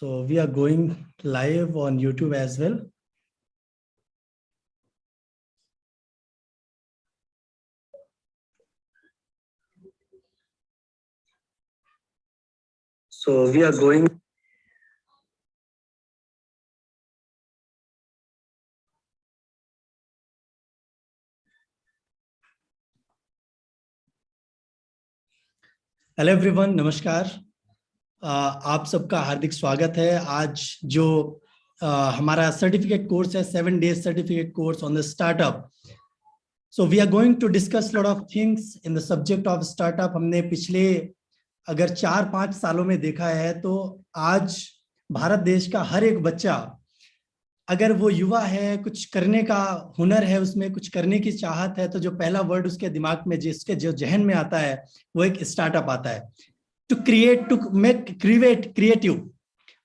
So we are going live on YouTube as well. So we are going. Hello everyone, नमस्कार। आप सबका हार्दिक स्वागत है। आज जो हमारा सर्टिफिकेट कोर्स है, 7 days certificate course on the startup. So we are going to discuss lot of things in the subject of startup. हमने पिछले अगर 4-5 सालों में देखा है तो आज भारत देश का हर एक बच्चा, अगर वो युवा है, कुछ करने का हुनर है, उसमें कुछ करने की चाहत है, तो जो पहला वर्ड उसके दिमाग में, जिसके जो जहन में आता है, वो एक स्टार्टअप आता है। To create, to make creative.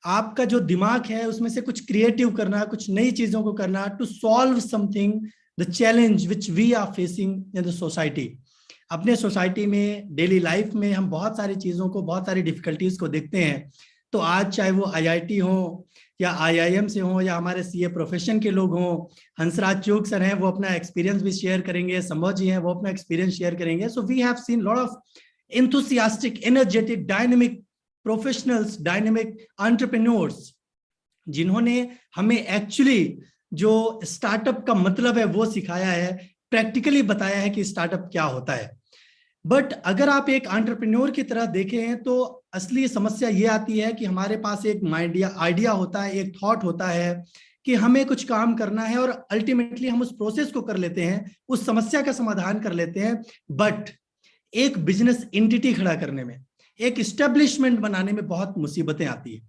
आपका जो दिमाग है उसमें से कुछ क्रिएटिव करना, कुछ नई चीजों को करना, to solve something the challenge which we are facing in the society. अपने सोसाइटी में, डेली लाइफ में हम बहुत सारी चीजों को, बहुत सारी डिफिकल्टीज को देखते हैं। तो आज चाहे वो IIT हो या IIM से हो या हमारे CA प्रोफेशन के लोग हों, हंसराज चोग सर हैं, वो अपना एक्सपीरियंस भी शेयर करेंगे, संभव जी हैं, वो अपना एक्सपीरियंस शेयर करेंगे। So we have seen lot of enthusiastic, energetic, dynamic professionals, dynamic entrepreneurs, जिन्होंने हमें एक्चुअली जो स्टार्टअप का मतलब है वो सिखाया है, प्रैक्टिकली बताया है कि स्टार्टअप क्या होता है। बट अगर आप एक एंटरप्रेन्योर की तरह देखें तो असली समस्या ये आती है कि हमारे पास एक आइडिया होता है, एक थॉट होता है कि हमें कुछ काम करना है, और अल्टीमेटली हम उस प्रोसेस को कर लेते हैं, उस समस्या का समाधान कर लेते हैं। बट एक बिजनेस एंटिटी खड़ा करने में, एक एस्टेब्लिशमेंट बनाने में बहुत मुसीबतें आती है।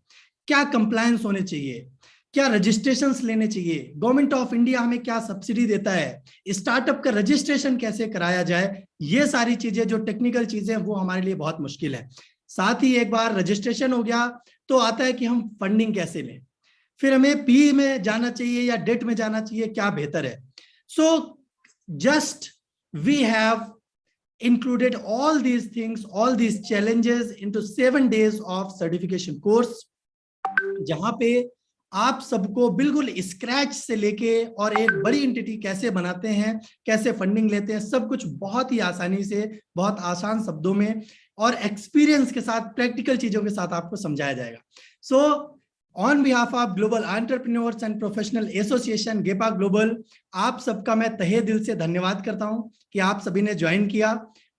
क्या कंप्लायंस होने चाहिए, क्या रजिस्ट्रेशंस लेने चाहिए, गवर्नमेंट ऑफ इंडिया हमें क्या सब्सिडी देता है, स्टार्टअप का रजिस्ट्रेशन कैसे कराया जाए, ये सारी चीजें, जो टेक्निकल चीजें, वो हमारे लिए बहुत मुश्किल है। साथ ही एक बार रजिस्ट्रेशन हो गया तो आता है कि हम फंडिंग कैसे लें, फिर हमें पी में जाना चाहिए या डेट में जाना चाहिए, क्या बेहतर है। So just we have included all these things, all these challenges into 7 days of certification course, जहां पे आप सबको बिल्कुल स्क्रैच से लेके और एक बड़ी एंटिटी कैसे बनाते हैं, कैसे फंडिंग लेते हैं, सब कुछ बहुत ही आसानी से, बहुत आसान शब्दों में और एक्सपीरियंस के साथ, प्रैक्टिकल चीजों के साथ आपको समझाया जाएगा। So on behalf of global entrepreneurs and professional association GEPA global, आप सबका मैं तहे दिल से धन्यवाद करता हूं कि आप सभी ने ज्वाइन किया,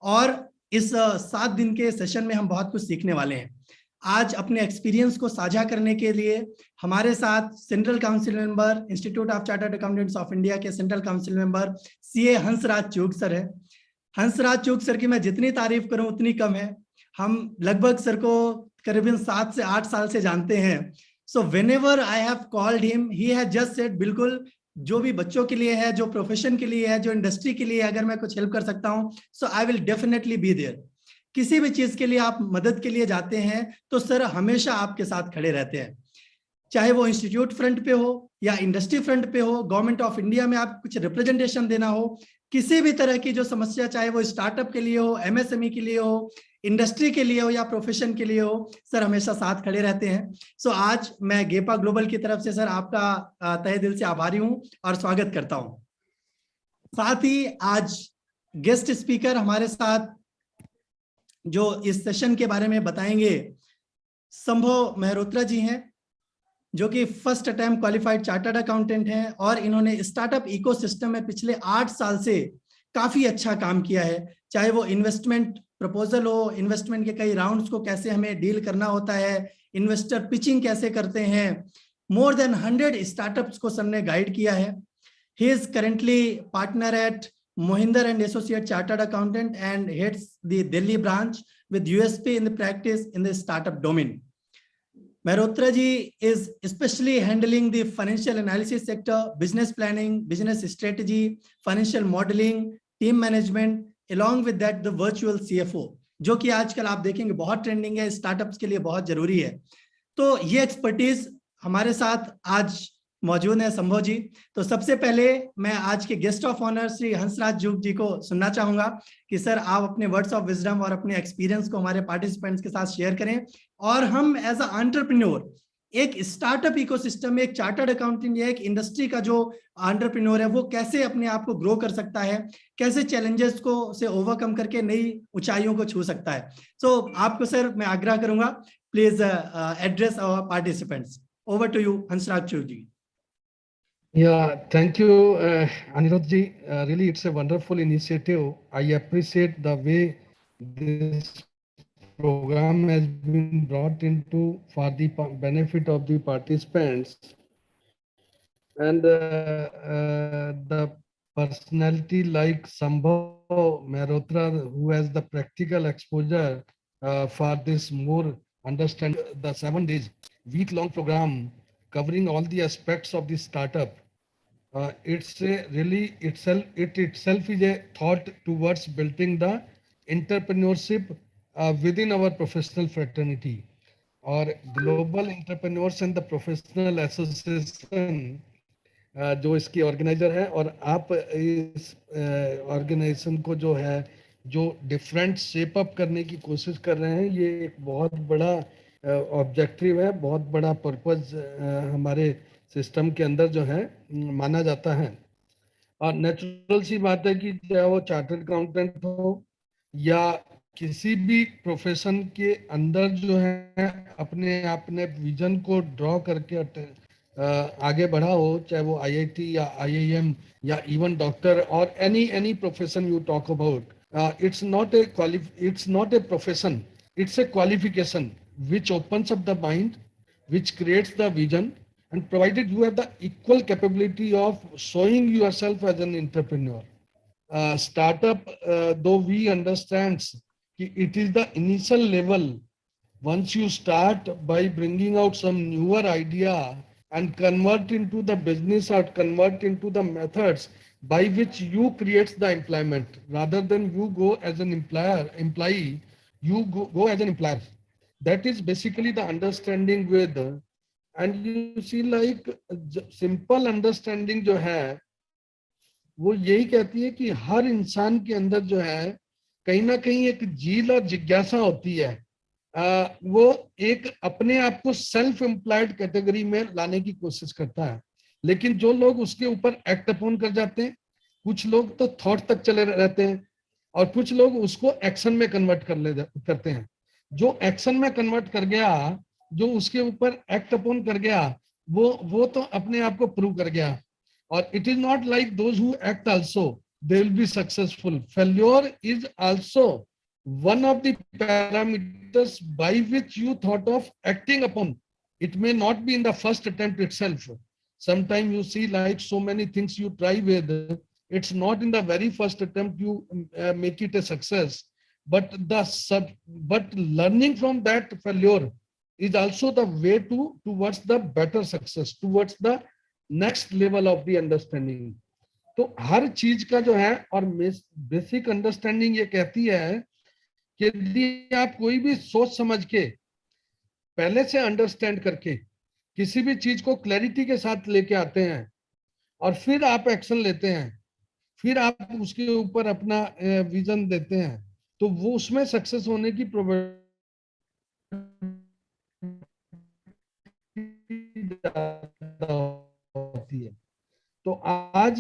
और इस 7 दिन के सेशन में हम बहुत कुछ सीखने वाले हैं। आज अपने एक्सपीरियंस को साझा करने के लिए हमारे साथ central council member, institute of chartered accountants of India के central council member CA Hansraj Chog sir है। हंसराज चोग सर की मैं जितनी तारीफ करूं उतनी कम है। हम लगभग सर को करीबन 7 से 8 साल से जानते हैं। So whenever I have called him, he has just said, बिल्कुल जो भी बच्चों के लिए है, जो प्रोफेशन के लिए है, जो इंडस्ट्री के लिए, अगर मैं कुछ हेल्प कर सकता हूं, so I will definitely be there। किसी भी चीज के लिए आप मदद के लिए जाते हैं तो सर हमेशा आपके साथ खड़े रहते हैं, चाहे वो इंस्टीट्यूट फ्रंट पे हो या इंडस्ट्री फ्रंट पे हो, गवर्नमेंट ऑफ इंडिया में आप कुछ रिप्रेजेंटेशन देना हो, किसी भी तरह की जो समस्या, चाहे वो स्टार्टअप के लिए हो, MSME के लिए हो, इंडस्ट्री के लिए हो या प्रोफेशन के लिए हो, सर हमेशा साथ खड़े रहते हैं। सो आज मैं GEPA ग्लोबल की तरफ से सर आपका तहे दिल से आभारी हूं और स्वागत करता हूं। साथ ही आज गेस्ट स्पीकर हमारे साथ जो इस सेशन के बारे में बताएंगे, संभव मेहरोत्रा जी हैं, जो कि first attempt qualified chartered accountant हैं, और इन्होंने स्टार्टअप इकोसिस्टम में पिछले 8 साल से काफी अच्छा काम किया है। चाहे वो इन्वेस्टमेंट प्रपोजल हो, इन्वेस्टमेंट के कई राउंड्स को कैसे हमें डील करना होता है, इन्वेस्टर पिचिंग कैसे करते हैं, मोर देन 100 स्टार्टअप्स को सर ने गाइड किया है। He is currently partner eight Mohinder and associate chartered accountant and heads the Delhi branch with USP in the practice in the startup domain. Mehrotra ji is especially handling the financial analysis sector, business planning, business strategy, financial modeling, team management, along with that the virtual CFO, जो कि आजकल आप देखेंगे बहुत trending है, startups के लिए बहुत जरूरी है। तो ये एक्सपर्टीज हमारे साथ आज मौजूद है संभव जी। तो सबसे पहले मैं आज के guest of honour Shri Hansraj Chog ji को सुनना चाहूंगा कि सर आप अपने वर्ड्स ऑफ विजडम और अपने एक्सपीरियंस को हमारे पार्टिसिपेंट्स के साथ शेयर करें, और हम एज अ एंटरप्रेन्योर एक स्टार्टअप इकोसिस्टम में एक चार्टर्ड अकाउंटेंट या एक इंडस्ट्री का जो एंटरप्रेन्योर है वो कैसे अपने आप को ग्रो कर सकता है, कैसे चैलेंजेस को से ओवरकम करके नई ऊंचाइयों को छू सकता है। सो आपको सर मैं आग्रह करूंगा, please address our participants. Over to you Hansraj ji. Yeah, thank you, Anirudh ji. Really, it's a wonderful initiative. I appreciate the way this program has been brought into for the benefit of the participants. And the personality like Sambhav Mehrotra, who has the practical exposure for this more understand the 7 days week-long program covering all the aspects of the startup. It's a really it itself is a thought towards building the entrepreneurship within our professional fraternity or global entrepreneurs and the professional association जो इसकी organiser है, और आप इस organisation को जो है जो डिफरेंट शेप अप करने की कोशिश कर रहे हैं, ये एक बहुत बड़ा ऑब्जेक्टिव है, बहुत बड़ा पर्पस हमारे सिस्टम के अंदर जो है माना जाता है। और नेचुरल सी बात है कि चाहे वो चार्टर्ड अकाउंटेंट हो या किसी भी प्रोफेशन के अंदर जो है अपने अपने विजन को ड्रॉ करके आगे बढ़ा हो, चाहे वो आईआईटी या आईआईएम या इवन डॉक्टर और any profession you talk about, it's not a profession, it's a qualification which opens up the mind, which creates the vision, and provided you have the equal capability of showing yourself as an entrepreneur. Startup, though we understand it is the initial level. Once you start by bringing out some newer idea and convert into the business or convert into the methods by which you create the employment, rather than you go as an employee, you go as an employer. That is basically the understanding with, and you see like simple understanding जो है वो यही कहती है कि हर इंसान के अंदर जो है कहीं ना कहीं एक झील और जिज्ञासा होती है। वो एक अपने आप को सेल्फ एम्प्लॉयड कैटेगरी में लाने की कोशिश करता है, लेकिन जो लोग उसके ऊपर एक्ट अपॉन कर जाते हैं, कुछ लोग तो थॉट तक चले रहते हैं और कुछ लोग उसको एक्शन में कन्वर्ट करते हैं। जो एक्शन में कन्वर्ट कर गया, जो उसके ऊपर एक्ट अपॉन कर गया, वो तो अपने आप को प्रूव कर गया। और it is not like those who act also they will be successful. Failure is also one of the parameters by which you thought of acting upon. It may not be in the first attempt itself. Sometimes you see like so many things you try with, it's not in the very first attempt you make it a success, but learning from that failure is also the way towards the better success, towards the next level of the understanding. तो हर चीज का जो है और basic understanding ये कहती है कि यदि आप कोई भी सोच समझ के पहले से अंडरस्टैंड करके किसी भी चीज को क्लैरिटी के साथ लेके आते हैं और फिर आप एक्शन लेते हैं, फिर आप उसके ऊपर अपना विजन देते हैं, तो वो उसमें सक्सेस होने की होती है। तो आज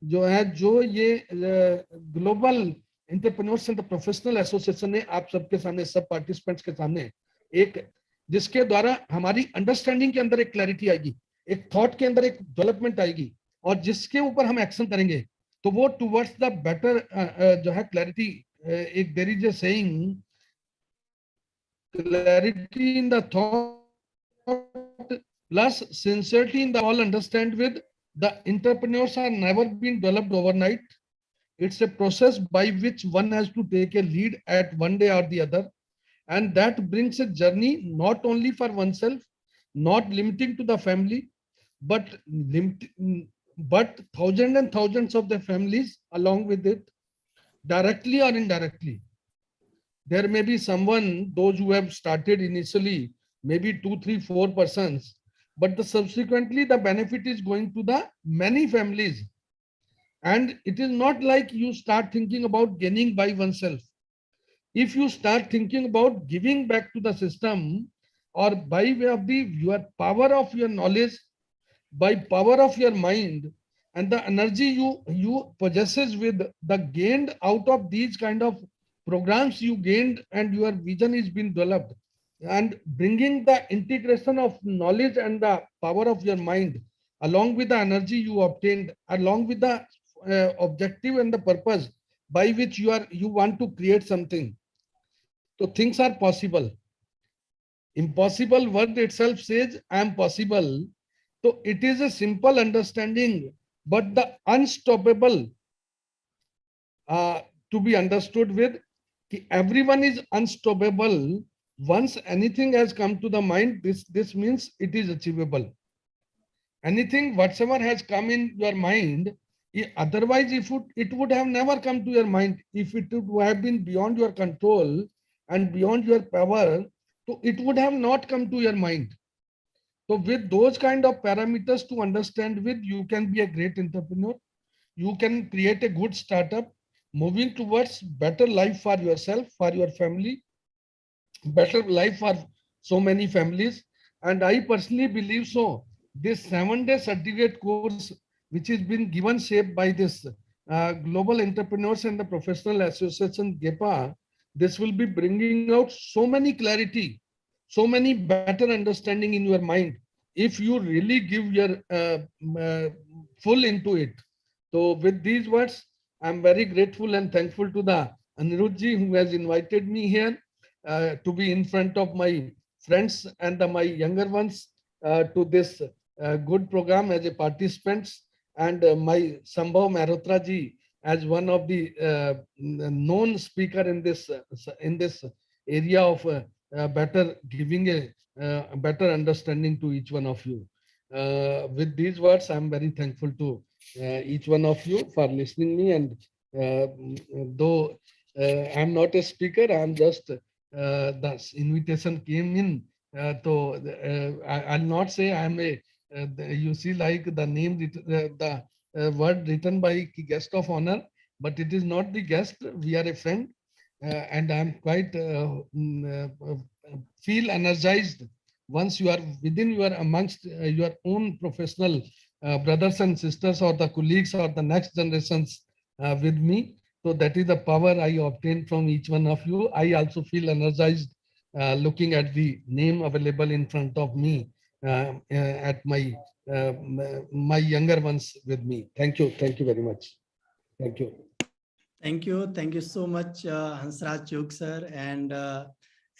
जो है जो ये global entrepreneurs and professional association ने आप सबके सामने, सब पार्टिसिपेंट्स के सामने एक, जिसके द्वारा हमारी अंडरस्टैंडिंग के अंदर एक क्लैरिटी आएगी, एक थॉट के अंदर एक डेवलपमेंट आएगी, और जिसके ऊपर हम एक्शन करेंगे तो वो टुवर्ड्स द बेटर जो है क्लैरिटी। एक there is a saying, clarity in the thought plus sincerity in the all understand with the entrepreneurs are never been developed overnight. It's a process by which one has to take a lead at one day or the other, and that brings a journey not only for oneself, not limiting to the family, but thousands and thousands of the families along with it, directly or indirectly. There may be someone, those who have started initially, maybe 2, 3, 4 persons, but subsequently the benefit is going to the many families. And it is not like you start thinking about gaining by oneself. If you start thinking about giving back to the system, or by way of the your power of your knowledge, by power of your mind, and the energy you possesses with the gained out of these kind of programs you gained, and your vision is being developed, and bringing the integration of knowledge and the power of your mind along with the energy you obtained, along with the objective and the purpose by which you want to create something. So things are possible. Impossible word itself says I am possible. So it is a simple understanding, but the unstoppable to be understood with. Everyone is unstoppable. Once anything has come to the mind, this means it is achievable. Anything whatsoever has come in your mind, otherwise if it would have never come to your mind, if it would have been beyond your control and beyond your power, so it would have not come to your mind. So with those kind of parameters to understand with, you can be a great entrepreneur. You can create a good startup, moving towards better life for yourself, for your family, better life for so many families. And I personally believe so. This 7-day certificate course, which has been given shape by this Global Entrepreneurs and the Professional Association GEPA, this will be bringing out so many clarity, so many better understanding in your mind, if you really give your full into it. So with these words, I'm very grateful and thankful to the Anirudhji who has invited me here to be in front of my friends and my younger ones to this good program as a participants, and my Sambhav Mehrotra ji as one of the known speaker in this area of better giving a better understanding to each one of you. With these words, I'm very thankful to each one of you for listening me. And though I'm not a speaker, I'm just the invitation came in. So I'll not say I'm a. You see, like the name, the word written by guest of honor, but it is not the guest. We are a friend, and I'm quite feel energized once you are within your amongst your own professional brothers and sisters or the colleagues or the next generations with me. So that is the power I obtained from each one of you. I also feel energized looking at the name available in front of me at my my younger ones with me. Thank you very much. Thank you. Thank you so much, Hansraj Chugh sir. And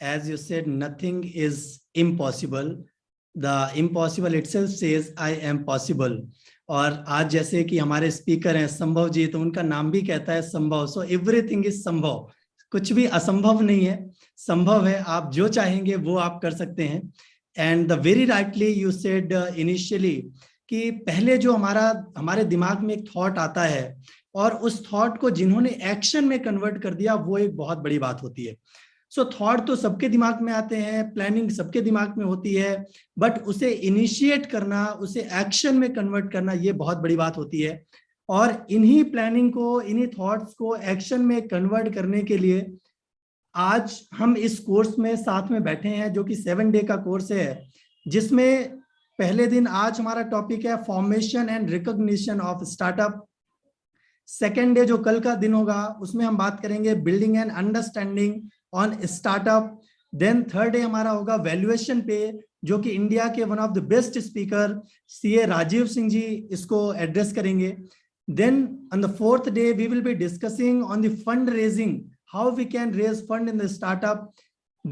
as you said, nothing is impossible. The impossible itself says I am possible. और आज जैसे कि हमारे speaker हैं संभव जी, तो उनका नाम भी कहता है संभव. सो एवरीथिंग इज संभव. कुछ भी असंभव नहीं है, संभव है. आप जो चाहेंगे वो आप कर सकते हैं. And the very rightly you said initially कि पहले जो हमारे दिमाग में एक थॉट आता है और उस थॉट को जिन्होंने एक्शन में कन्वर्ट कर दिया, वो एक बहुत बड़ी बात होती है. सो थॉट तो सबके दिमाग में आते हैं, प्लानिंग सबके दिमाग में होती है, बट उसे इनिशिएट करना, उसे एक्शन में कन्वर्ट करना, ये बहुत बड़ी बात होती है. और इन्हीं प्लानिंग को, इन्हीं थॉट्स को एक्शन में कन्वर्ट करने के लिए आज हम इस कोर्स में साथ में बैठे हैं, जो कि 7 डे का कोर्स है, जिसमें पहले दिन आज हमारा टॉपिक है formation and recognition of startup. Second day जो कल का दिन होगा, उसमें हम बात करेंगे building and understanding on startup. Then third day हमारा होगा वैल्यूएशन पे, जो कि इंडिया के one of the best speaker CA Rajiv Singh ji इसको एड्रेस करेंगे. Then on the fourth day we will be discussing on the fund raising, how we can raise fund in the startup.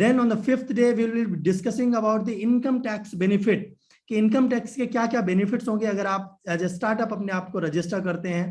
Then on the 5th day we will be discussing about the income tax benefit, कि income tax के क्या क्या benefits होंगे अगर आप as a startup अपने आप को रजिस्टर करते हैं.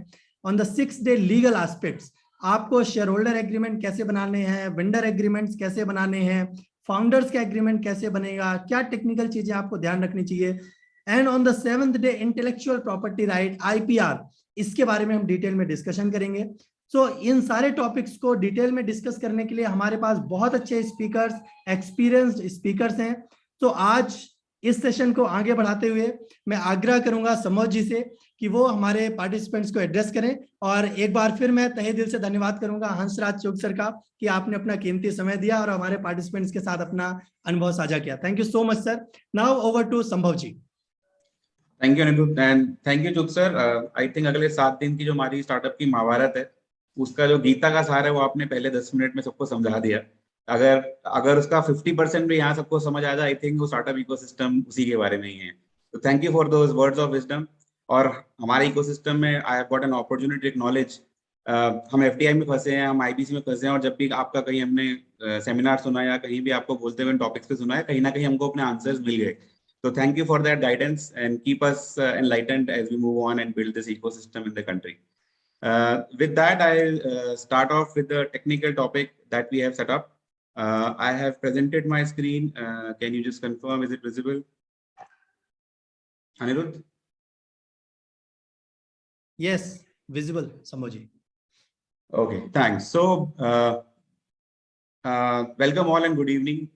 On the 6th day legal aspects, आपको shareholder agreement कैसे बनाने हैं, vendor agreements कैसे बनाने हैं, founders का agreement कैसे बनेगा, क्या technical चीजें आपको ध्यान रखनी चाहिए. And on the 7th day intellectual property right, IPR, इसके बारे में हम डिटेल में डिस्कशन करेंगे. सो इन सारे टॉपिक्स को डिटेल में डिस्कस करने के लिए हमारे पास बहुत अच्छे स्पीकर्स, एक्सपीरियंस्ड स्पीकर्स हैं. तो आज इस सेशन को आगे बढ़ाते हुए मैं आग्रह करूंगा समोज जी से कि वो हमारे पार्टिसिपेंट्स को एड्रेस करें। और एक बार फिर मैं तहे दिल से धन्यवाद करूंगा हंसराज चौक सर का कि आपने अपना कीमती समय दिया और हमारे पार्टिसिपेंट्स के साथ अपना अनुभव साझा किया। Thank you so much sir. Now over to Sambhav ji. Thank you Aniruddh and thank you Chuk sir. I think अगले 7 दिन की जो हमारी स्टार्टअप की महाभारत है, उसका जो गीता का सार है वो आपने पहले 10 मिनट में सबको समझा दिया। अगर अगर उसका 50% भी यहाँ सबको समझ आ जाए, आई थिंक वो स्टार्टअप इकोसिस्टम उसी के बारे में ही है। तो thank you for those words of wisdom. और हमारे इकोसिस्टम में I have got an opportunity to acknowledge, हम एफटीआई में फंसे हैं, हम आईबीसी में फंसे हैं, और जब भी आपका कहीं हमने सेमिनार सुना या कहीं भी आपको बोलते हुए टॉपिक्स पे सुना है, कहीं ना कहीं हमको अपने आंसर्स मिल गए। So thank you for that guidance and keep us enlightened as we move on and build this ecosystem in the country. With that, I'll start off with the technical topic that we have set up. I have presented my screen. Can you just confirm, is it visible? Anirudh? Yes, visible, Sambhaji. Okay, thanks. So, welcome all and good evening.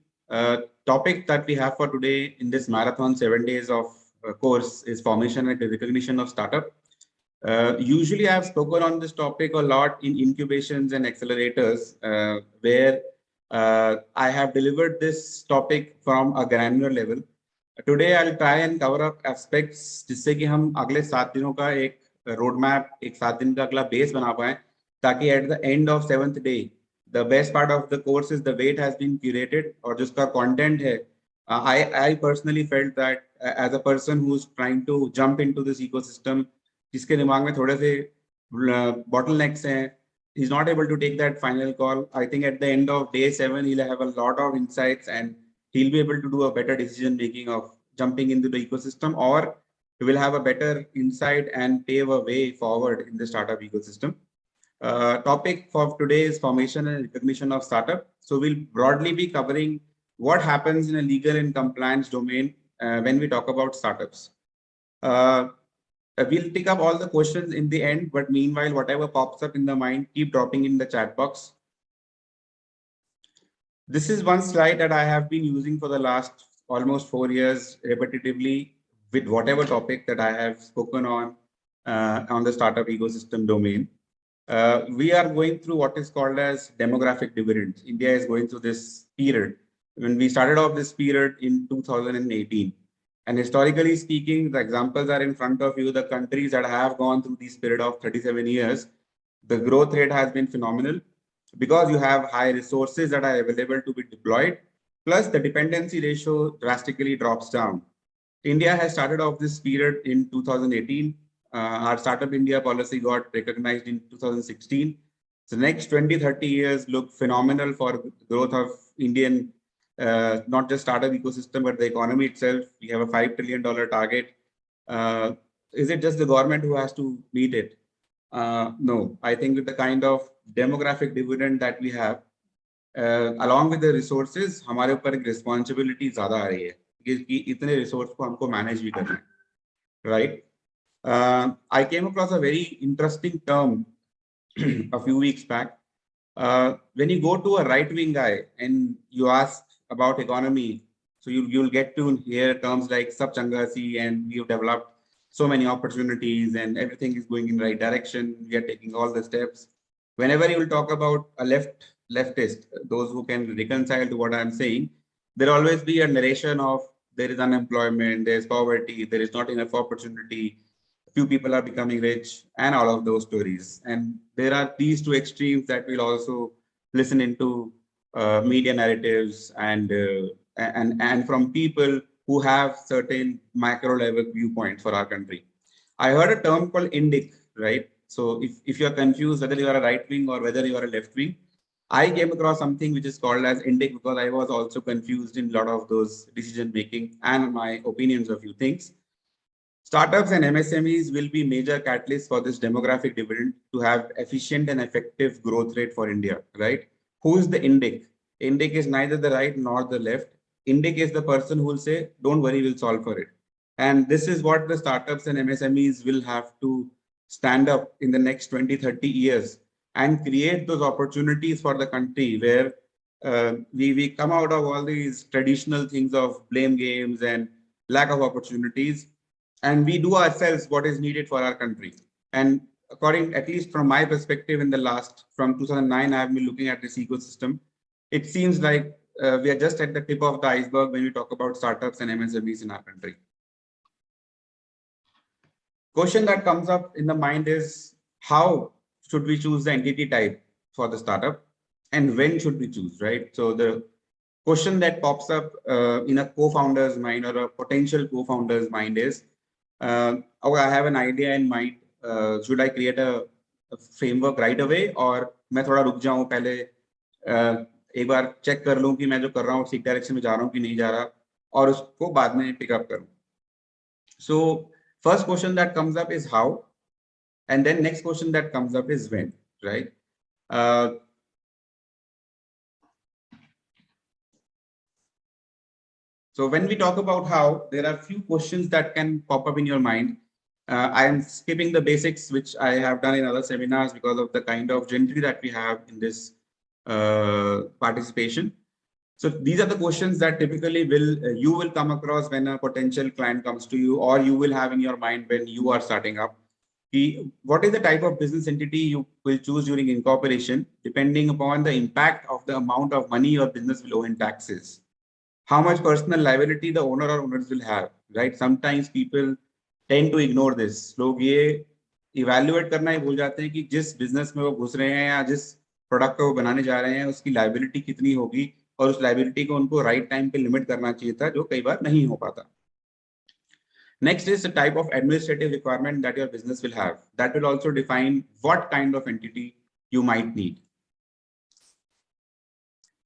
Topic that we have for today in this marathon 7 days of course is formation and recognition of startup. Usually I've spoken on this topic a lot in incubations and accelerators, where I have delivered this topic from a granular level. Today I'll try and cover up aspects जिससे कि हम अगले 7 दिनों का एक road map, एक 7 दिन का अगला बेस बना पाए, ताकि at the end of 7th day the best part of the course is the way it has been curated और जिसका content है, I personally felt that as a person who's trying to jump into this ecosystem, जिसके दिमाग में थोड़े से bottlenecks हैं, he's not able to take that final call. I think at the end of day 7 he'll have a lot of insights and he'll be able to do a better decision making of jumping into the ecosystem, or he will have a better insight and pave a way forward in the startup ecosystem. Topic for today is formation and recognition of startup. So we'll broadly be covering what happens in a legal and compliance domain when we talk about startups. We'll pick up all the questions in the end, but meanwhile, whatever pops up in the mind, keep dropping in the chat box. This is one slide that I have been using for the last almost 4 years repetitively with whatever topic that I have spoken on the startup ecosystem domain. We are going through what is called as demographic dividends. India is going through this period. When we started off this period in 2018, and historically speaking, the examples are in front of you. The countries that have gone through this period of 37 years, the growth rate has been phenomenal because you have high resources that are available to be deployed, plus the dependency ratio drastically drops down. India has started off this period in 2018. Our Startup India policy got recognized in 2016. So the next 20-30 years look phenomenal for growth of Indian, not just startup ecosystem, but the economy itself. We have a $5 trillion target. Is it just the government who has to meet it? No, I think with the kind of demographic dividend that we have, along with the resources, हमारे ऊपर एक responsibility ज़्यादा आ रही है कि इतने resource को हमको manage भी करना है, right? I came across a very interesting term a few weeks back. When you go to a right-wing guy and you ask about economy, so you'll get to hear terms like sab changa si, and we've developed so many opportunities and everything is going in the right direction. We are taking all the steps. Whenever you will talk about a leftist, those who can reconcile to what I'm saying, there'll always be a narration of there is unemployment, there's poverty, there is not enough opportunity, few people are becoming rich, and all of those stories. And there are these two extremes that we'll also listen into media narratives and from people who have certain macro level viewpoints for our country. I heard a term called INDIC, right? So if you're confused whether you are a right wing or whether you are a left wing, I came across something which is called as INDIC because I was also confused in a lot of those decision making and my opinions of few things. Startups and MSMEs will be major catalysts for this demographic dividend to have efficient and effective growth rate for India, right? Who is the INDIC? INDIC is neither the right nor the left. INDIC is the person who will say, don't worry, we'll solve for it. And this is what the startups and MSMEs will have to stand up in the next 20-30 years and create those opportunities for the country where we come out of all these traditional things of blame games and lack of opportunities, and we do ourselves what is needed for our country. And according, at least from my perspective, in the last, from 2009, I have been looking at this ecosystem. It seems like we are just at the tip of the iceberg when we talk about startups and MSMEs in our country. Question that comes up in the mind is, how should we choose the entity type for the startup, and when should we choose, right? So the question that pops up in a co-founder's mind or a potential co-founder's mind is, oh, I have an idea in mind. Should I create a framework right away, or मैं थोड़ा रुक जाऊं पहले, एक बार check कर लूं कि मैं जो कर रहा हूं ठीक डायरेक्शन में जा रहा हूं कि नहीं जा रहा, और उसको बाद में पिकअप करूं. So first question that comes up is how, and then next question that comes up is when, right? So when we talk about how, there are few questions that can pop up in your mind. I am skipping the basics, which I have done in other seminars because of the kind of gentry that we have in this participation. So these are the questions that typically you will come across when a potential client comes to you, or you will have in your mind when you are starting up. What is the type of business entity you will choose during incorporation, depending upon the impact of the amount of money your business will owe in taxes? How much personal liability the owner or owners will have, right? Sometimes people tend to ignore this. लोग ये evaluate करना ही भूल जाते हैं कि जिस business में वो घुस रहे हैं या जिस product को वो बनाने जा रहे हैं, उसकी liability कितनी होगी, और उस liability को उनको right time पे limit करना चाहिए था, जो कई बार नहीं हो पाता. Next is the type of administrative requirement that your business will have. That will also define what kind of entity you might need.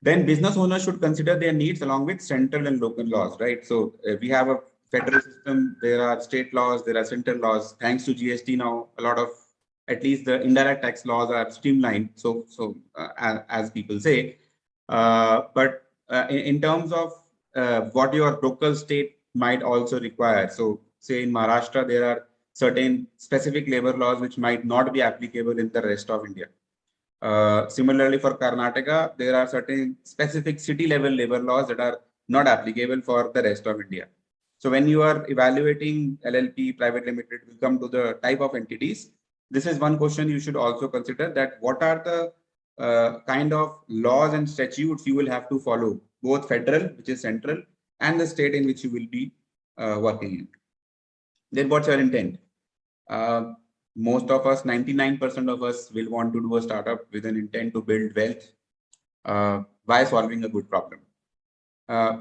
Then business owners should consider their needs along with central and local laws, right? So we have a federal system, there are state laws, there are central laws. Thanks to GST now, a lot of, at least the indirect tax laws are streamlined, so as people say. But in terms of what your local state might also require. So say in Maharashtra, there are certain specific labor laws which might not be applicable in the rest of India. Similarly, for Karnataka, there are certain specific city level labor laws that are not applicable for the rest of India. So when you are evaluating LLP, private limited, will come to the type of entities. This is one question you should also consider, that what are the kind of laws and statutes you will have to follow, both federal, which is central, and the state in which you will be working in. Then what's your intent? Most of us, 99% of us, will want to do a startup with an intent to build wealth by solving a good problem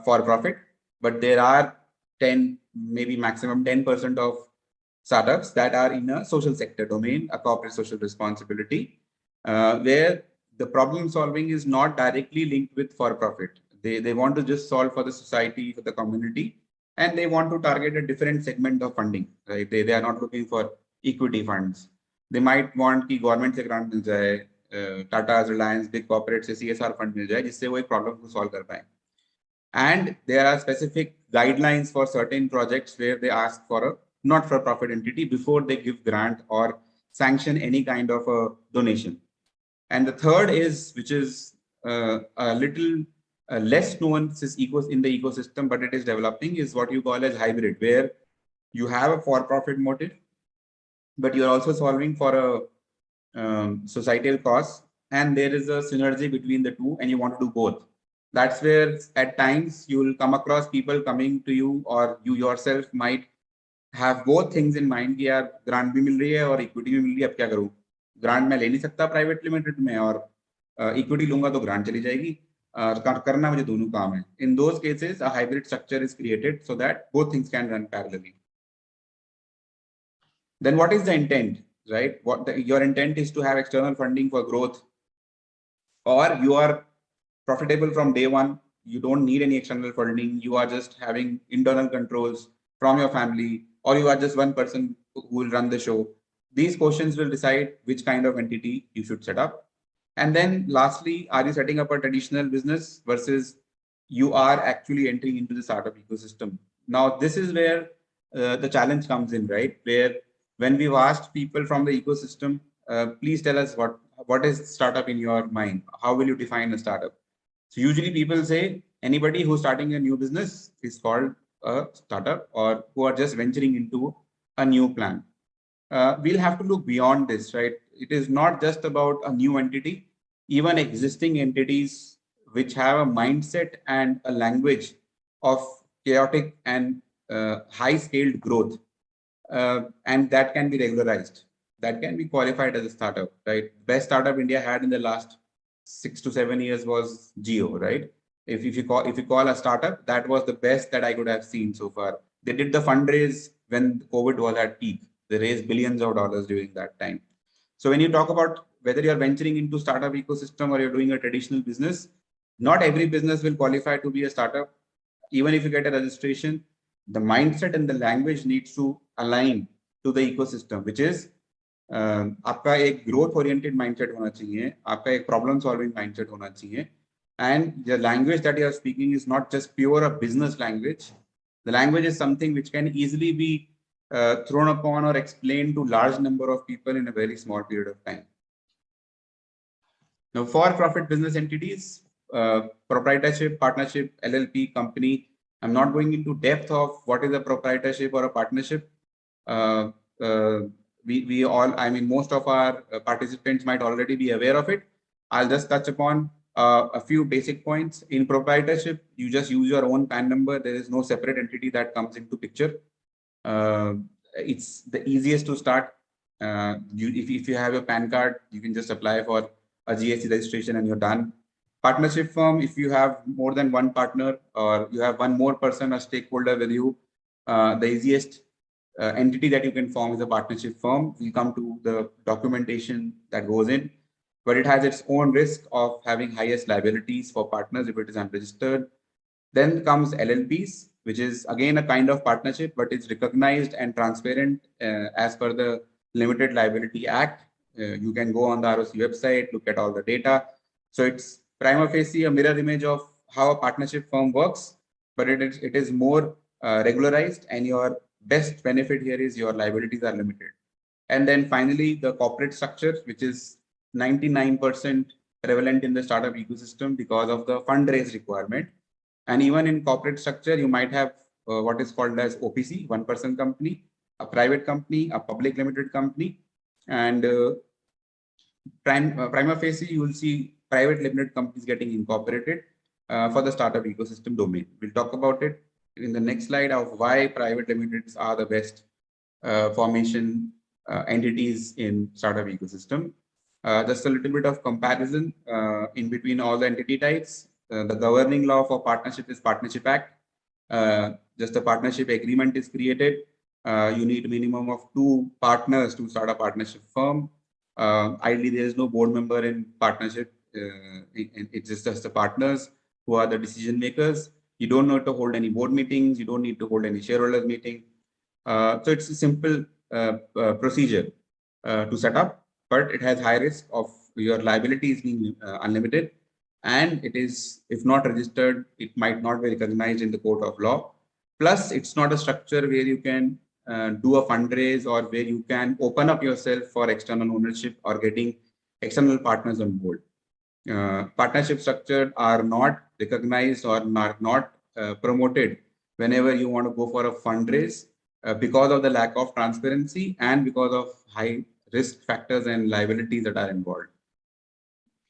for profit. But there are 10, maybe maximum 10% of startups that are in a social sector domain, a corporate social responsibility, where the problem solving is not directly linked with for profit. They want to just solve for the society, for the community, and they want to target a different segment of funding, right? They are not looking for equity funds. They might want कि government से grant मिल जाए, Tata, Reliance, big corporate से CSR fund मिल जाए, जिससे वो एक problem को solve कर पाए. And there are specific guidelines for certain projects where they ask for a not-for-profit entity before they give grant or sanction any kind of a donation. And the third is, which is a little less known in the ecosystem, but it is developing, is what you call as hybrid, where you have a for-profit motive, but you're also solving for a societal cause, and there is a synergy between the two, and you want to do both. That's where at times you will come across people coming to you, or you yourself might have both things in mind कि यार grant भी मिल रही है और equity भी मिल रही है, अब क्या करूँ? Grant मैं ले नहीं सकता private limited में, और equity लूंगा तो grant चली जाएगी. करना मुझे दोनों काम है. In those cases, a hybrid structure is created so that both things can run parallelly. Then what is the intent, right? Your intent is to have external funding for growth, or you are profitable from day one. You don't need any external funding. You are just having internal controls from your family, or you are just one person who will run the show. These questions will decide which kind of entity you should set up. And then lastly, are you setting up a traditional business versus you are actually entering into the startup ecosystem? Now, this is where the challenge comes in, right? Where when we've asked people from the ecosystem, please tell us what is startup in your mind? How will you define a startup? So usually people say anybody who's starting a new business is called a startup or who are just venturing into a new plan. We'll have to look beyond this, right? It is not just about a new entity, even existing entities which have a mindset and a language of chaotic and high scaled growth, and that can be regularized. That can be qualified as a startup, right? Best startup India had in the last 6 to 7 years was Geo, right? If you call a startup, that was the best that I could have seen so far. They did the fundraise when COVID was at peak. They raised billions of dollars during that time. So when you talk about whether you're venturing into startup ecosystem or you're doing a traditional business, not every business will qualify to be a startup. Even if you get a registration, the mindset and the language needs to align to the ecosystem, which is आपका एक growth oriented mindset होना चाहिए, आपका एक problem solving mindset होना चाहिए, and the language that you are speaking is not just pure a business language. The language is something which can easily be thrown upon or explained to large number of people in a very small period of time. Now, for-profit business entities, proprietorship, partnership, LLP, company. I'm not going into depth of what is a proprietorship or a partnership. We all, I mean, most of our participants might already be aware of it. I'll just touch upon a few basic points. In proprietorship, you just use your own PAN number. There is no separate entity that comes into picture. It's the easiest to start. If you have a PAN card, you can just apply for a GST registration and you're done. Partnership firm, if you have more than one partner or you have one more person, a stakeholder with you, the easiest entity that you can form is a partnership firm. We come to the documentation that goes in, but it has its own risk of having highest liabilities for partners if it is unregistered. Then comes LLPs, which is again a kind of partnership, but it's recognized and transparent as per the Limited Liability Act. You can go on the ROC website, look at all the data. So it's prima facie a mirror image of how a partnership firm works, but it is more regularized, and your best benefit here is your liabilities are limited. And then finally, the corporate structure, which is 99% prevalent in the startup ecosystem because of the fundraise requirement. And even in corporate structure, you might have what is called as OPC, one-person company, a private company, a public limited company, and prima facie, you will see private limited companies getting incorporated for the startup ecosystem domain. We'll talk about it in the next slide of why private limiteds are the best formation entities in startup ecosystem. Just a little bit of comparison in between all the entity types. The governing law for partnership is Partnership Act. Just a partnership agreement is created. You need a minimum of 2 partners to start a partnership firm. Ideally, there is no board member in partnership. It's just the partners who are the decision makers. You don't need to hold any board meetings. You don't need to hold any shareholders meeting. So it's a simple procedure to set up, but it has high risk of your liabilities being unlimited. And it is, if not registered, it might not be recognized in the court of law. Plus, it's not a structure where you can do a fundraise or where you can open up yourself for external ownership or getting external partners on board. Partnership structures are not recognized or are not promoted whenever you want to go for a fundraise because of the lack of transparency and because of high risk factors and liabilities that are involved.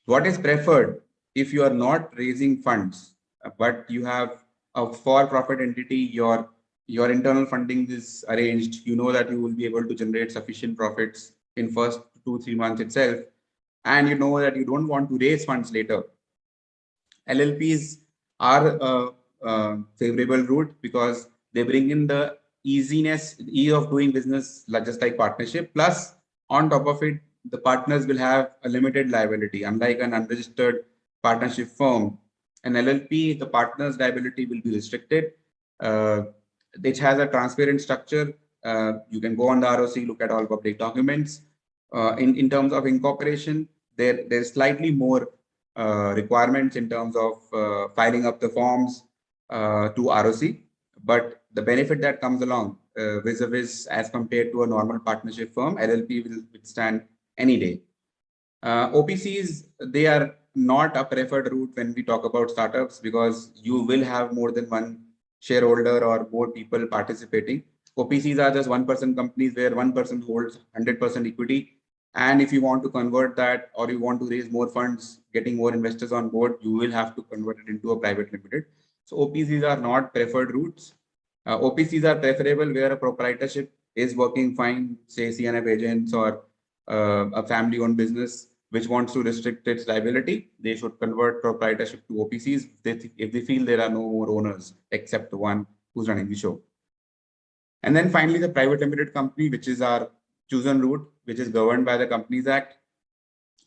What is preferred if you are not raising funds, but you have a for-profit entity, your internal funding is arranged, you know that you will be able to generate sufficient profits in first 2-3 months itself, and you know that you don't want to raise funds later. LLPs are a favorable route because they bring in the ease of doing business, just like partnership. Plus, on top of it, the partners will have a limited liability, unlike an unregistered partnership firm. An LLP, the partner's liability will be restricted. It has a transparent structure. You can go on the ROC, look at all public documents. In terms of incorporation, there's slightly more requirements in terms of filing up the forms to ROC, but the benefit that comes along vis-a-vis as compared to a normal partnership firm, LLP will withstand any day. OPCs, they are not a preferred route when we talk about startups because you will have more than one shareholder or more people participating. OPCs are just one-person companies where one person holds 100% equity. And if you want to convert that, or you want to raise more funds, getting more investors on board, you will have to convert it into a private limited. So OPCs are not preferred routes. OPCs are preferable where a proprietorship is working fine, say CNF agents or a family-owned business which wants to restrict its liability. They should convert proprietorship to OPCs if they feel there are no more owners except the one who's running the show. And then finally, the private limited company, which is our chosen route, which is governed by the Companies Act.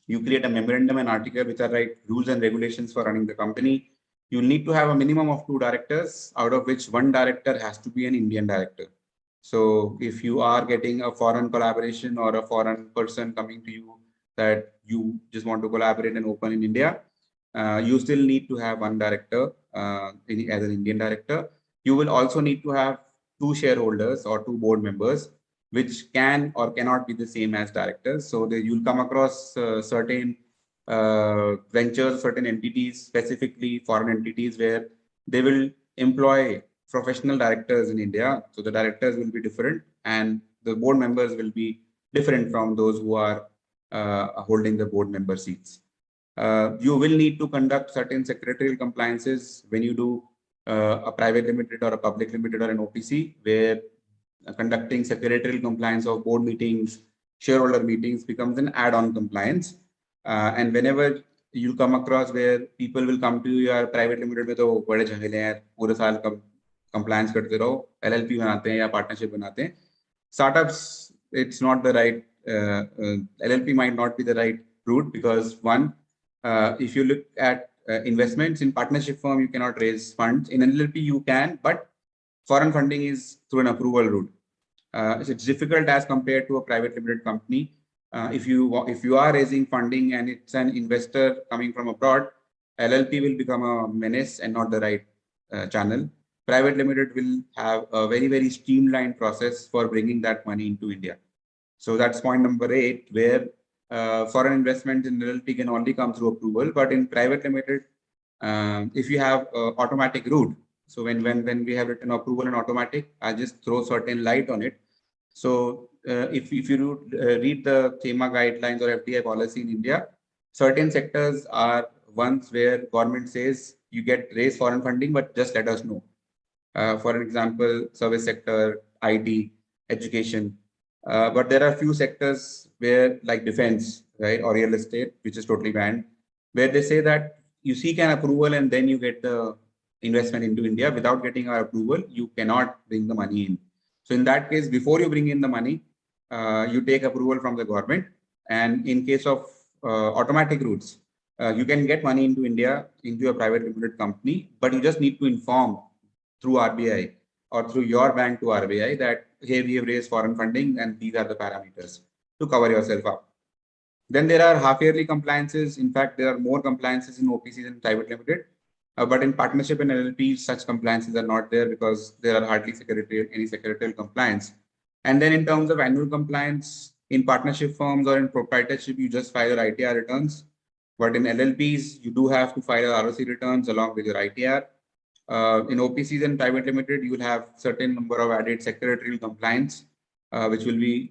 You create a memorandum and article which are right rules and regulations for running the company. You need to have a minimum of 2 directors, out of which 1 director has to be an Indian director. So if you are getting a foreign collaboration or a foreign person coming to you that you just want to collaborate and open in India, you still need to have 1 director as an Indian director. You will also need to have 2 shareholders or 2 board members, which can or cannot be the same as directors. So you'll come across certain ventures, certain entities, specifically foreign entities, where they will employ professional directors in India. So the directors will be different and the board members will be different from those who are holding the board member seats. You will need to conduct certain secretarial compliances when you do a private limited or a public limited or an OPC, where conducting secretarial compliance of board meetings, shareholder meetings becomes an add-on compliance. And whenever you come across where people will come to your private limited में तो बड़े झमेले हैं, पूरे साल compliance करते रहो, LLP बनाते हैं या partnership बनाते हैं. Startups, it's not the right, LLP might not be the right route because one, if you look at investments in partnership firm, you cannot raise funds. In LLP, you can, but foreign funding is through an approval route. It's difficult as compared to a private limited company. If you are raising funding and it's an investor coming from abroad, LLP will become a menace and not the right channel. Private limited will have a very, very streamlined process for bringing that money into India. So that's point number 8, where foreign investment in LLP can only come through approval, but in private limited, if you have automatic route, so when we have written approval and automatic, I'll just throw certain light on it. So if you read the GEPA guidelines or FDI policy in India, certain sectors are ones where government says you get raise foreign funding, but just let us know. For example, service sector, IT, education. But there are a few sectors where, like defense, right, or real estate, which is totally banned, where they say that you seek an approval and then you get the investment into India. Without getting our approval, you cannot bring the money in. So in that case, before you bring in the money, you take approval from the government. And in case of automatic routes, you can get money into India, into a private limited company, but you just need to inform through RBI or through your bank to RBI that, hey, we have raised foreign funding and these are the parameters to cover yourself up. Then there are half-yearly compliances. In fact, there are more compliances in OPCs and private limited. But in partnership and LLPs, such compliances are not there because there are hardly any secretarial compliance. And then in terms of annual compliance, in partnership firms or in proprietorship, you just file your ITR returns. But in LLPs, you do have to file your ROC returns along with your ITR. In OPCs and private limited, you will have certain number of added secretarial compliance, which will be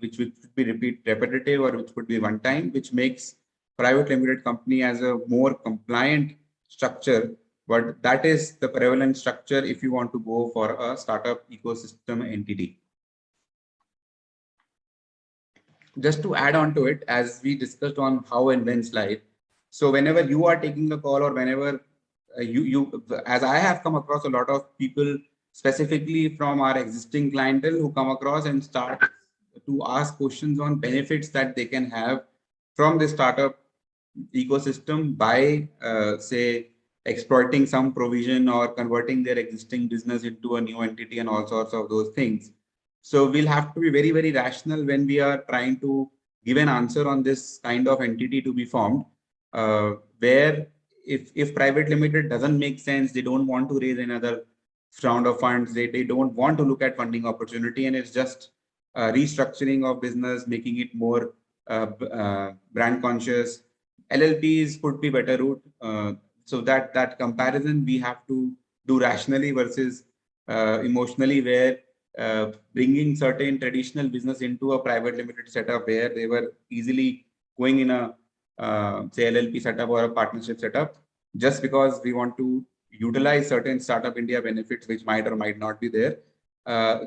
repetitive or which could be one time, which makes private limited company as a more compliant structure. But that is the prevalent structure if you want to go for a startup ecosystem entity. Just to add on to it, as we discussed on how and when slide. So whenever you are taking the call or whenever as I have come across a lot of people specifically from our existing clientele who come across and start to ask questions on benefits that they can have from the startup ecosystem by say exploiting some provision or converting their existing business into a new entity and all sorts of those things. So we'll have to be very, very rational when we are trying to give an answer on this kind of entity to be formed, where if private limited doesn't make sense, they don't want to raise another round of funds, they don't want to look at funding opportunity, and it's just restructuring of business, making it more brand conscious. LLPs could be better route. So that comparison we have to do rationally versus emotionally, where bringing certain traditional business into a private limited setup where they were easily going in a say LLP setup or a partnership setup, just because we want to utilize certain Startup India benefits which might or might not be there.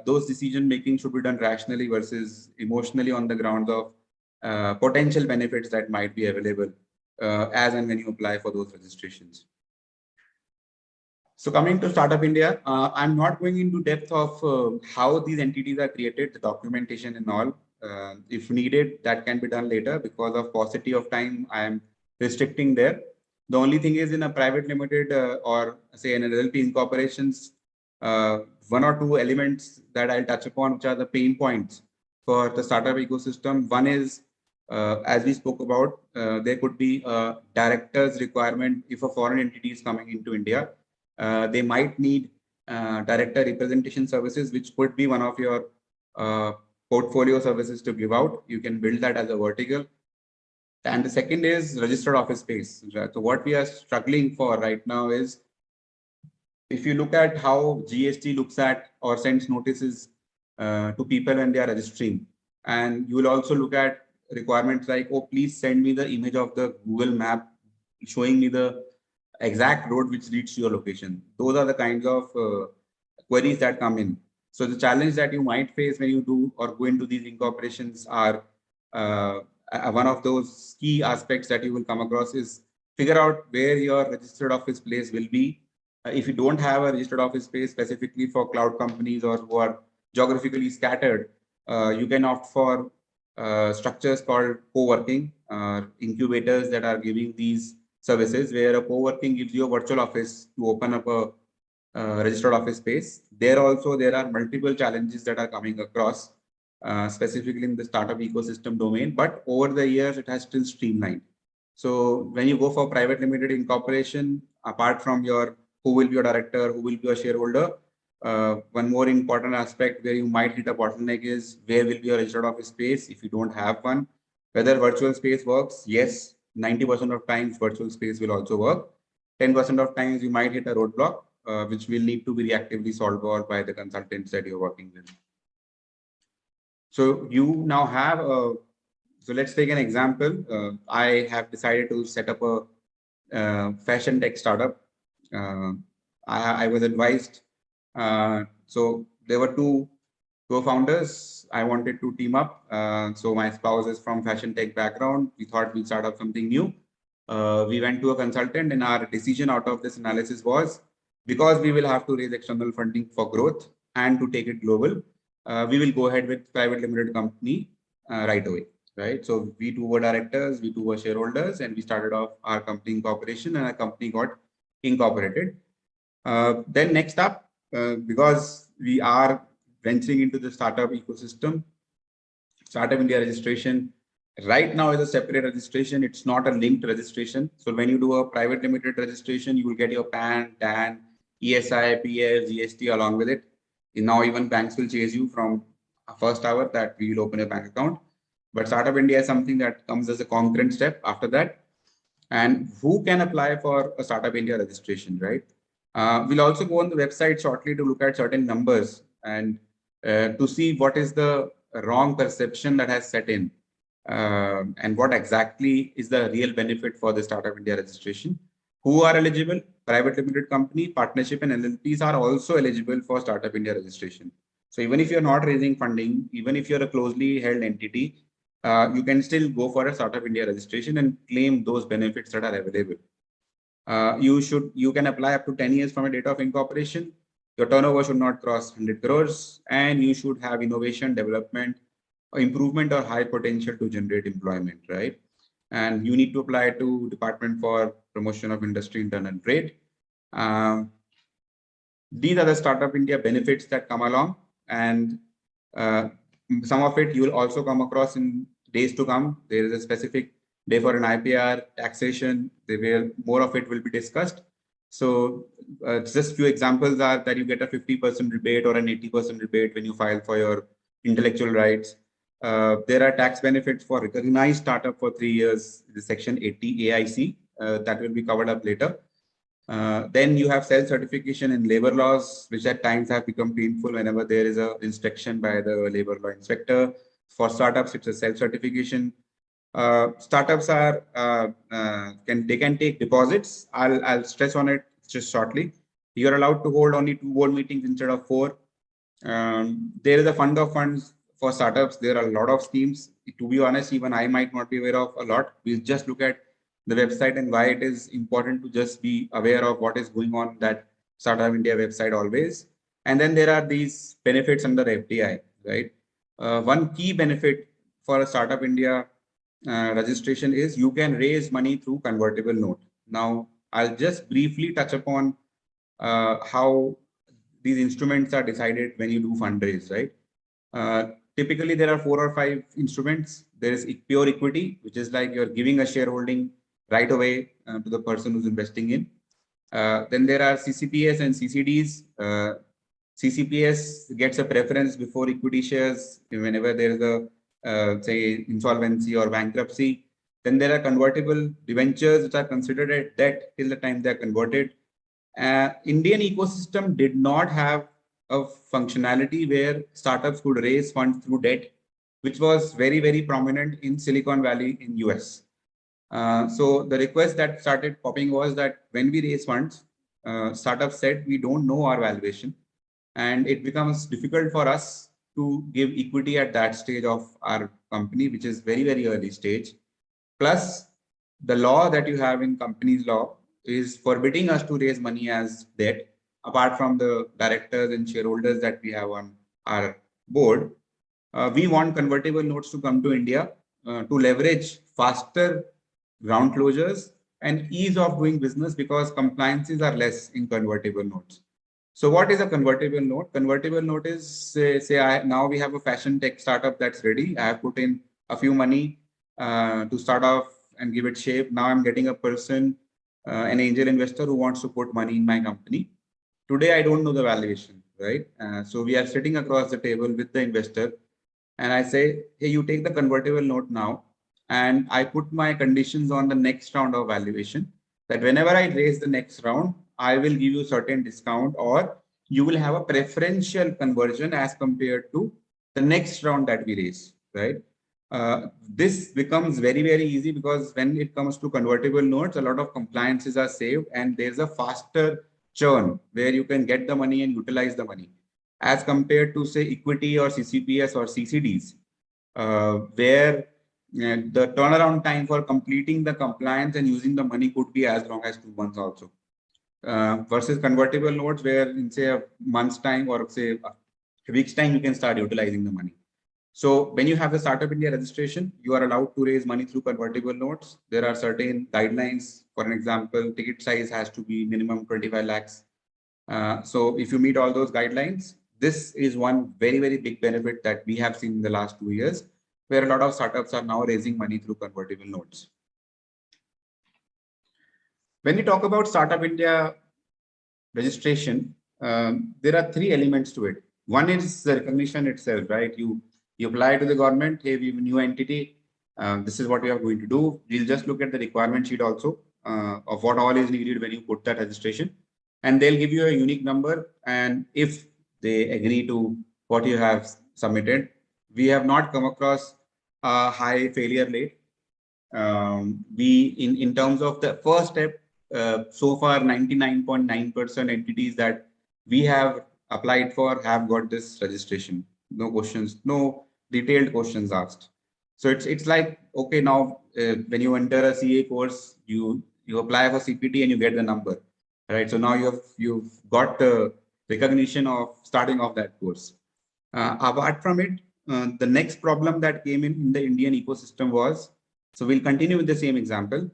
Those decision making should be done rationally versus emotionally on the grounds of potential benefits that might be available as and when you apply for those registrations. So coming to Startup India, I'm not going into depth of how these entities are created, the documentation and all. If needed, that can be done later. Because of paucity of time, I am restricting there. The only thing is, in a private limited or say an LLP incorporations, one or two elements that I'll touch upon, which are the pain points for the startup ecosystem. One is, as we spoke about, there could be a director's requirement if a foreign entity is coming into India. They might need director representation services, which could be one of your portfolio services to give out. You can build that as a vertical. And the second is registered office space. So what we are struggling for right now is, if you look at how GST looks at or sends notices to people when they are registering, and you will also look at requirements like, oh, please send me the image of the Google map showing me the exact road which leads to your location. Those are the kinds of queries that come in. So the challenge that you might face when you do or go into these incorporations are one of those key aspects that you will come across is figure out where your registered office place will be. If you don't have a registered office space specifically for cloud companies or who are geographically scattered, you can opt for structures called co-working incubators that are giving these services, where a co-working gives you a virtual office to open up a registered office space. There also, there are multiple challenges that are coming across, specifically in the startup ecosystem domain, but over the years, it has still streamlined. So when you go for private limited incorporation, apart from your who will be your director, who will be your shareholder, one more important aspect where you might hit a bottleneck is where will be your registered office space if you don't have one. Whether virtual space works, yes, 90% of times virtual space will also work. 10% of times you might hit a roadblock, which will need to be reactively solved for by the consultants that you're working with. So you now have so let's take an example. I have decided to set up a fashion tech startup. I was advised. So there were two co-founders. I wanted to team up. So my spouse is from fashion tech background. We thought we'd start up something new. We went to a consultant, and our decision out of this analysis was, because we will have to raise external funding for growth and to take it global, we will go ahead with private limited company right away. Right. So we two were directors, we two were shareholders, and we started off our company incorporation, and our company got incorporated. Then next up, because we are venturing into the startup ecosystem, Startup India registration right now is a separate registration. It's not a linked registration. So when you do a private limited registration, you will get your PAN, TAN, ESI, PF, GST along with it. And now even banks will chase you from first hour that we will open a bank account. But Startup India is something that comes as a concurrent step after that. And who can apply for a Startup India registration, right? We'll also go on the website shortly to look at certain numbers and to see what is the wrong perception that has set in and what exactly is the real benefit for the Startup India registration. Who are eligible? Private limited company, partnership, and LLPs are also eligible for Startup India registration. So even if you're not raising funding, even if you're a closely held entity, you can still go for a Startup India registration and claim those benefits that are available. You can apply up to 10 years from a date of incorporation. Your turnover should not cross 100 crores, and you should have innovation, development, improvement, or high potential to generate employment, right? And you need to apply to Department for Promotion of Industry, Internal Trade. These are the Startup India benefits that come along, and some of it you will also come across in days to come. There is a specific day for an IPR, taxation, more of it will be discussed. So just few examples are that you get a 50% rebate or an 80% rebate when you file for your intellectual rights. There are tax benefits for recognized startup for 3 years, the Section 80 AIC, that will be covered up later. Then you have self-certification in labor laws, which at times have become painful whenever there is a inspection by the labor law inspector. For startups, it's a self-certification. Startups are can take deposits. I'll stress on it just shortly. You are allowed to hold only 2 board meetings instead of 4. There is a fund of funds for startups. There are a lot of schemes. To be honest, even I might not be aware of a lot. We'll just look at the website and why it is important to just be aware of what is going on that Startup India website always. And then there are these benefits under FDI, right? One key benefit for a Startup India registration is you can raise money through convertible note. Now, I'll just briefly touch upon how these instruments are decided when you do fundraise, right? Typically, there are 4 or 5 instruments. There is pure equity, which is like you're giving a shareholding right away to the person who's investing in. Then there are CCPS and CCDs. CCPS gets a preference before equity shares whenever there is a, say, insolvency or bankruptcy. Then there are convertible debentures, which are considered a debt till the time they are converted. Indian ecosystem did not have a functionality where startups could raise funds through debt, which was very, very prominent in Silicon Valley in US. So the request that started popping was that when we raise funds, startups said we don't know our valuation, and it becomes difficult for us to give equity at that stage of our company, which is very, very early stage. Plus, the law that you have in companies law is forbidding us to raise money as debt, apart from the directors and shareholders that we have on our board. We want convertible notes to come to India to leverage faster ground closures and ease of doing business, because compliances are less in convertible notes. So what is a convertible note? Convertible note is, now we have a fashion tech startup that's ready. I have put in a few money to start off and give it shape. Now I'm getting a person, an angel investor who wants to put money in my company. Today, I don't know the valuation, right? So we are sitting across the table with the investor, and I say, hey, you take the convertible note now, and I put my conditions on the next round of valuation, that whenever I raise the next round, I will give you certain discount, or you will have a preferential conversion as compared to the next round that we raise, right? This becomes very, very easy, because when it comes to convertible notes, a lot of compliances are saved, and there's a faster churn where you can get the money and utilize the money, as compared to, say, equity or CCPS or CCDs, where the turnaround time for completing the compliance and using the money could be as long as 2 months also. Versus convertible notes, where in, say, a month's time or, say, a week's time, you can start utilizing the money. So when you have the Startup India registration, you are allowed to raise money through convertible notes. There are certain guidelines. For an example, ticket size has to be minimum 25 lakhs. So if you meet all those guidelines, this is one very, very big benefit that we have seen in the last 2 years, where a lot of startups are now raising money through convertible notes. When we talk about Startup India registration, there are 3 elements to it. One is the recognition itself, right? You apply to the government, hey, we have a new entity. This is what we are going to do. We'll just look at the requirement sheet also of what all is needed when you put that registration. And they'll give you a unique number. And if they agree to what you have submitted, we have not come across a high failure rate. In terms of the first step, so far 99.9% entities that we have applied for have got this registration. No questions, no detailed questions asked. So it's like, okay, now when you enter a CA course, you apply for CPT and you get the number, right? So now you've got the recognition of starting off that course. Apart from it, the next problem that came in the Indian ecosystem was, so we'll continue with the same example.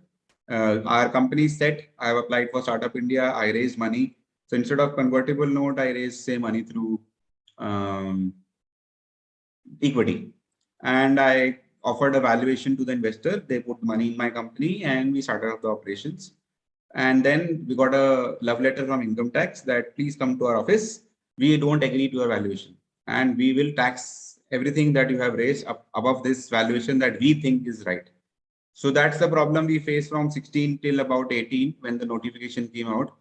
Our company said, I have applied for Startup India, I raised money. So instead of convertible note, I raised, say, money through equity. And I offered a valuation to the investor. They put money in my company and we started up the operations. And then we got a love letter from income tax that please come to our office. We don't agree to your valuation, and we will tax everything that you have raised up above this valuation that we think is right. So that's the problem we faced from 16 till about 18 when the notification came out.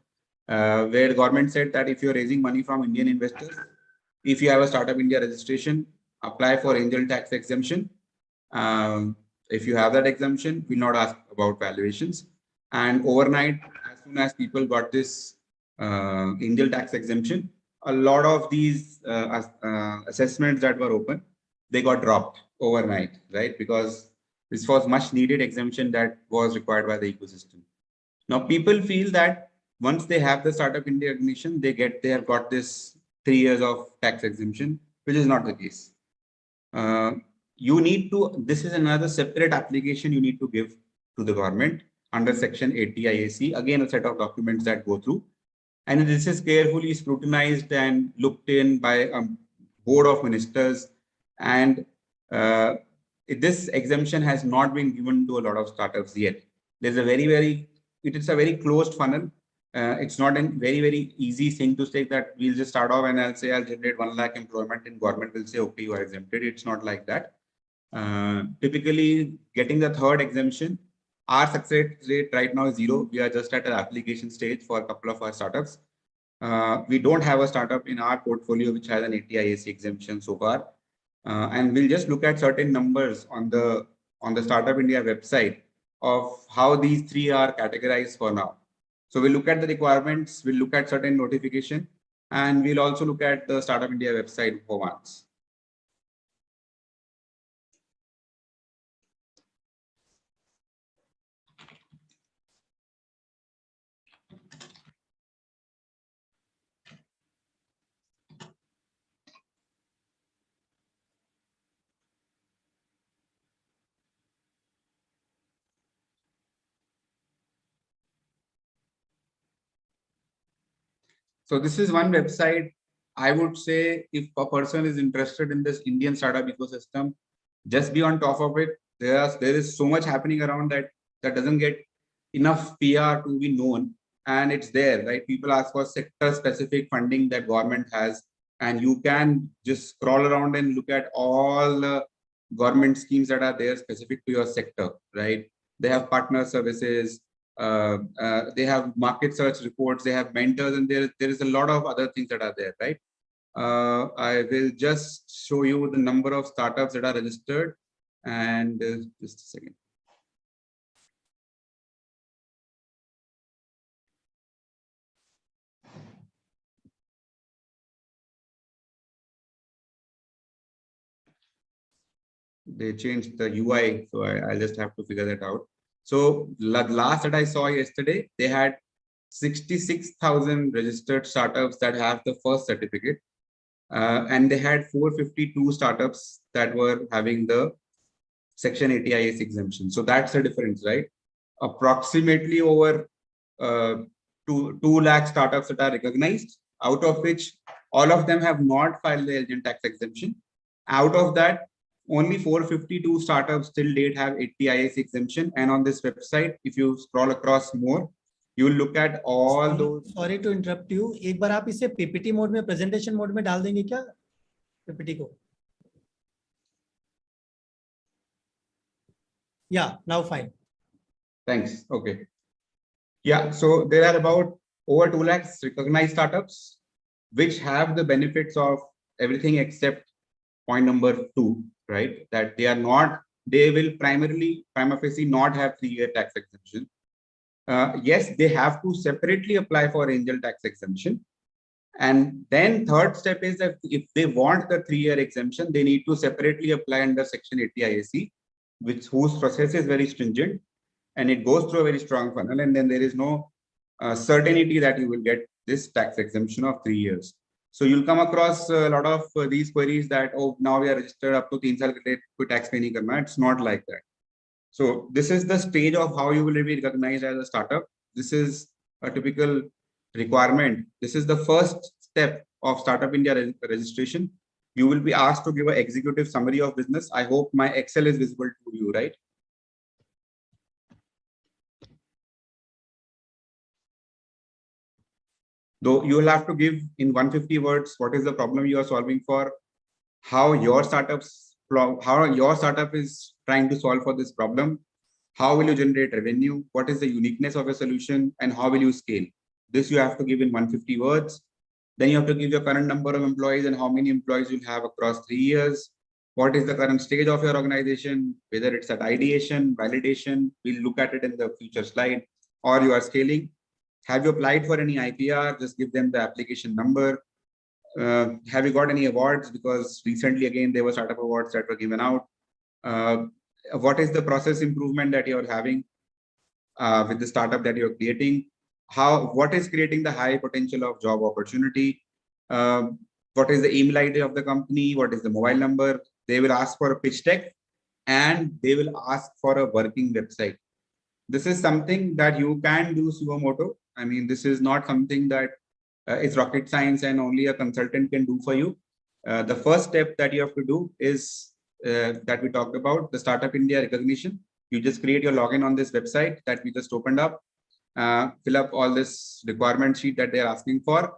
where the government said that if you're raising money from Indian investors, if you have a Startup India registration, apply for angel tax exemption. If you have that exemption, we'll not ask about valuations. And overnight, as soon as people got this angel tax exemption, a lot of these assessments that were open, they got dropped overnight, right? Because this was much needed exemption that was required by the ecosystem. Now people feel that once they have the Startup India recognition, they have got this 3 years of tax exemption, which is not the case. You need to, this is another separate application you need to give to the government under section 80 IAC, again a set of documents that go through, and this is carefully scrutinized and looked in by a board of ministers, and this exemption has not been given to a lot of startups yet. There's a it is a very closed funnel. It's not a very easy thing to say that we'll just start off and I'll say I'll generate 1 lakh employment and government will say, okay, you are exempted. It's not like that. Typically getting the third exemption, our success rate right now is 0. We are just at an application stage for a couple of our startups. We don't have a startup in our portfolio which has an 80 IAC exemption so far. And we'll just look at certain numbers on the Startup India website of how these 3 are categorized for now. So we'll look at the requirements, we'll look at certain notification, and we'll also look at the Startup India website for once. So this is one website. I would say if a person is interested in this Indian startup ecosystem, just be on top of it. There is so much happening around that doesn't get enough PR to be known, and it's there, right? People ask for sector specific funding that government has, and you can just scroll around and look at all the government schemes that are there specific to your sector, right? They have partner services, they have market search reports, they have mentors, and there is a lot of other things that are there, right? I will just show you the number of startups that are registered, and just a second. They changed the UI, so I'll just have to figure that out. So last that I saw yesterday, they had 66,000 registered startups that have the first certificate, and they had 452 startups that were having the Section 80 IAS exemption. So that's the difference, right? Approximately over 2 lakh startups that are recognized, out of which all of them have not filed the agent tax exemption. Out of that, only 452 startups till date have 80 IAS exemption. And on this website, if you scroll across more, you will look at all those. Sorry to interrupt you. एक बार आप इसे PPT mode में, presentation mode में डाल देंगे क्या? PPT को. Yeah, now fine. Thanks. Okay. Yeah, so there are about over 2 lakhs recognized startups which have the benefits of everything except point number 2, right? That they will primarily prima facie not have 3-year tax exemption. Yes, they have to separately apply for angel tax exemption. And then third step is that if they want the 3-year exemption, they need to separately apply under Section 80 IAC, whose process is very stringent, and it goes through a very strong funnel, and then there is no certainty that you will get this tax exemption of 3 years. So you'll come across a lot of these queries that, oh, now we are registered up to 3 saal ke liye koi tax pay nahi karna. It's not like that. So this is the stage of how you will be recognized as a startup. This is a typical requirement. This is the first step of Startup India registration. You will be asked to give an executive summary of business. I hope my Excel is visible to you, right? Though you will have to give in 150 words what is the problem you are solving for, how your startup is trying to solve for this problem, how will you generate revenue, what is the uniqueness of a solution, and how will you scale. This you have to give in 150 words. Then you have to give your current number of employees and how many employees you'll have across 3 years. What is the current stage of your organization, whether it's at ideation, validation, we'll look at it in the future slide, or you are scaling. Have you applied for any IPR? Just give them the application number. Have you got any awards? Because recently, again, there were startup awards that were given out. What is the process improvement that you're having with the startup that you're creating? What is creating the high potential of job opportunity? What is the email ID of the company? What is the mobile number? They will ask for a pitch deck and they will ask for a working website. This is something that you can do suo moto. I mean, this is not something that is rocket science and only a consultant can do for you. The first step that you have to do is that we talked about, the Startup India recognition. You just create your login on this website that we just opened up, fill up all this requirement sheet that they're asking for,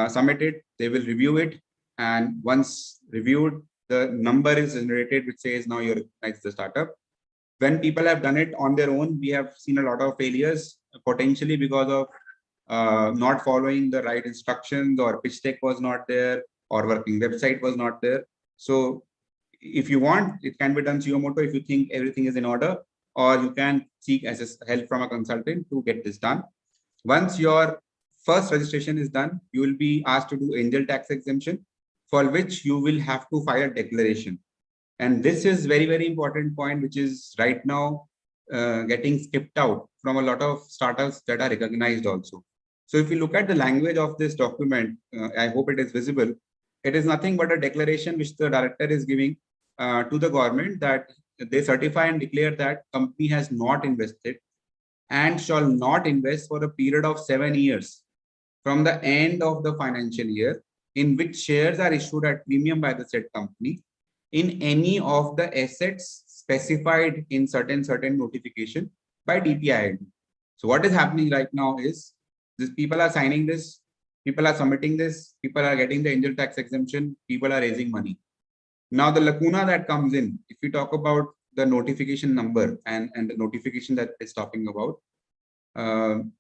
submit it, they will review it. And once reviewed, the number is generated, which says now you're recognized the startup. When people have done it on their own, we have seen a lot of failures, potentially because of not following the right instructions, or pitch deck was not there, or working website was not there. So if you want, it can be done suo moto if you think everything is in order, or you can seek help from a consultant to get this done. Once your first registration is done, you will be asked to do angel tax exemption, for which you will have to file a declaration. And this is very, very important point, which is right now getting skipped out from a lot of startups that are recognized also. So if you look at the language of this document, I hope it is visible. It is nothing but a declaration which the director is giving to the government, that they certify and declare that company has not invested and shall not invest for a period of 7 years from the end of the financial year, in which shares are issued at premium by the said company in any of the assets specified in certain notification by DPIID. So what is happening right now is, these people are signing this, people are submitting this, people are getting the angel tax exemption, people are raising money. Now the lacuna that comes in, if you talk about the notification number and the notification that is talking about,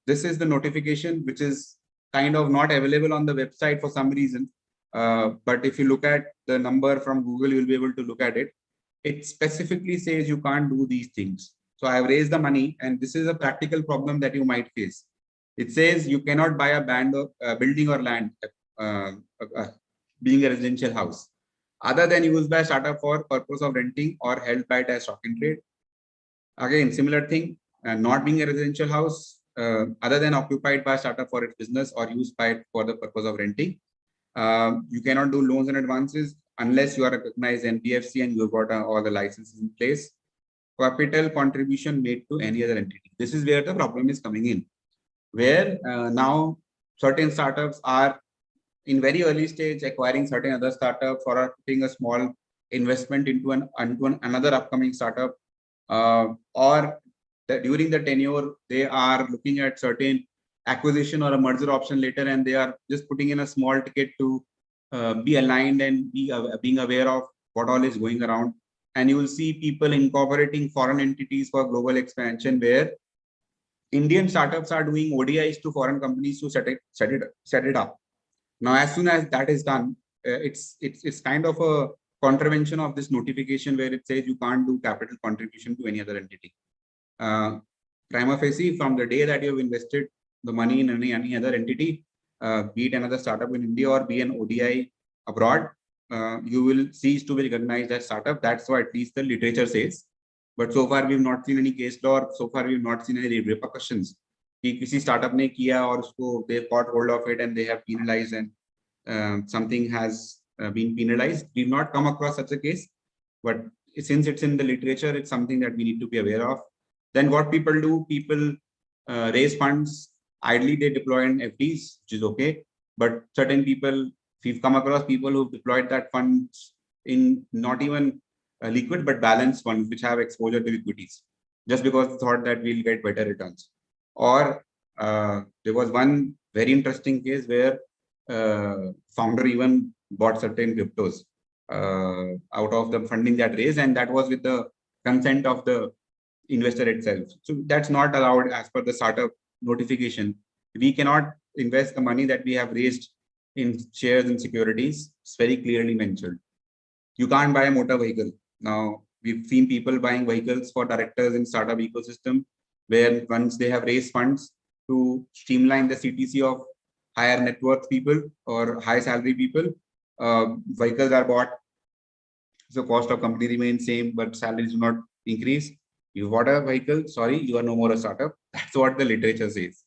this is the notification which is kind of not available on the website for some reason. But if you look at the number from Google, you'll be able to look at it. It specifically says you can't do these things. So I have raised the money, and this is a practical problem that you might face. It says you cannot buy a building or land, being a residential house, other than used by a startup for purpose of renting or held by it as stock in trade. Again, similar thing, not being a residential house, other than occupied by a startup for its business or used by it for the purpose of renting. You cannot do loans and advances unless you are recognized NBFC and you've got all the licenses in place. Capital contribution made to any other entity. This is where the problem is coming in, where now certain startups are in very early stage acquiring certain other startups, or are putting a small investment into another upcoming startup, or during the tenure they are looking at certain acquisition or a merger option later, and they are just putting in a small ticket to be aligned and being aware of what all is going around. And you will see people incorporating foreign entities for global expansion, where Indian startups are doing ODIs to foreign companies to set it up. Now, as soon as that is done, it's kind of a contravention of this notification, where it says you can't do capital contribution to any other entity. Prima facie, from the day that you have invested the money in any other entity, be it another startup in India or be an ODI abroad, you will cease to be recognized as startup. That's what at least the literature says. But so far, we've not seen any case law. So far, we've not seen any repercussions. किसी startup ने किया और उसको they caught hold of it and they have penalized, and something has been penalized. We've not come across such a case, but since it's in the literature, it's something that we need to be aware of. Then what people do, people raise funds. Ideally, they deploy in FDs, which is okay. But certain people, we've come across people who've deployed that funds in not even liquid, but balanced funds, which have exposure to equities, just because they thought that we'll get better returns. Or there was one very interesting case where founder even bought certain cryptos out of the funding that raised, and that was with the consent of the investor itself. So that's not allowed as per the startup notification. We cannot invest the money that we have raised in shares and securities. It's very clearly mentioned. You can't buy a motor vehicle. Now, we've seen people buying vehicles for directors in startup ecosystem, where once they have raised funds to streamline the CTC of higher net worth people or high salary people, vehicles are bought. So cost of company remains same, but salaries do not increase. You bought a vehicle, sorry, you are no more a startup. That's what the literature says.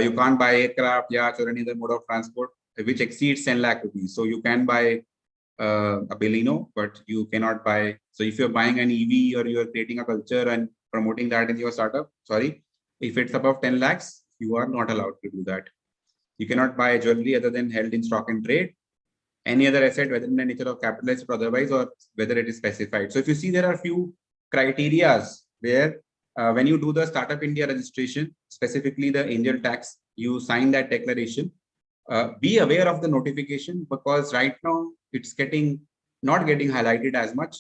You can't buy aircraft, yachts, or any other mode of transport which exceeds 10 lakh rupees. So you can buy a Baleno, but you cannot buy. So if you're buying an EV or you're creating a culture and promoting that in your startup, sorry, if it's above 10 lakhs, you are not allowed to do that. You cannot buy jewelry other than held in stock and trade. Any other asset, whether in the nature of capitalized or otherwise, or whether it is specified. So if you see, there are a few criterias where when you do the Startup India registration, specifically the angel tax, you sign that declaration. Be aware of the notification, because right now it's not getting highlighted as much.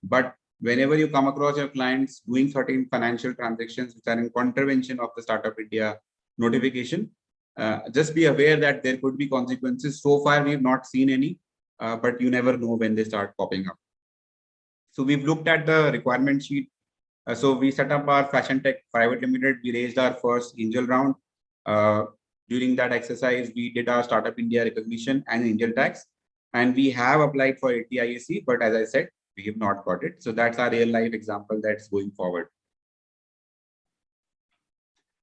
But whenever you come across your clients doing certain financial transactions which are in contravention of the Startup India notification, just be aware that there could be consequences. So far, we have not seen any, but you never know when they start popping up. So we've looked at the requirement sheet. So we set up our Fashion Tech Private Limited. We raised our first angel round. During that exercise, we did our Startup India recognition and angel tax, and we have applied for ATIAC, but as I said, we have not got it. So that's our real life example that's going forward.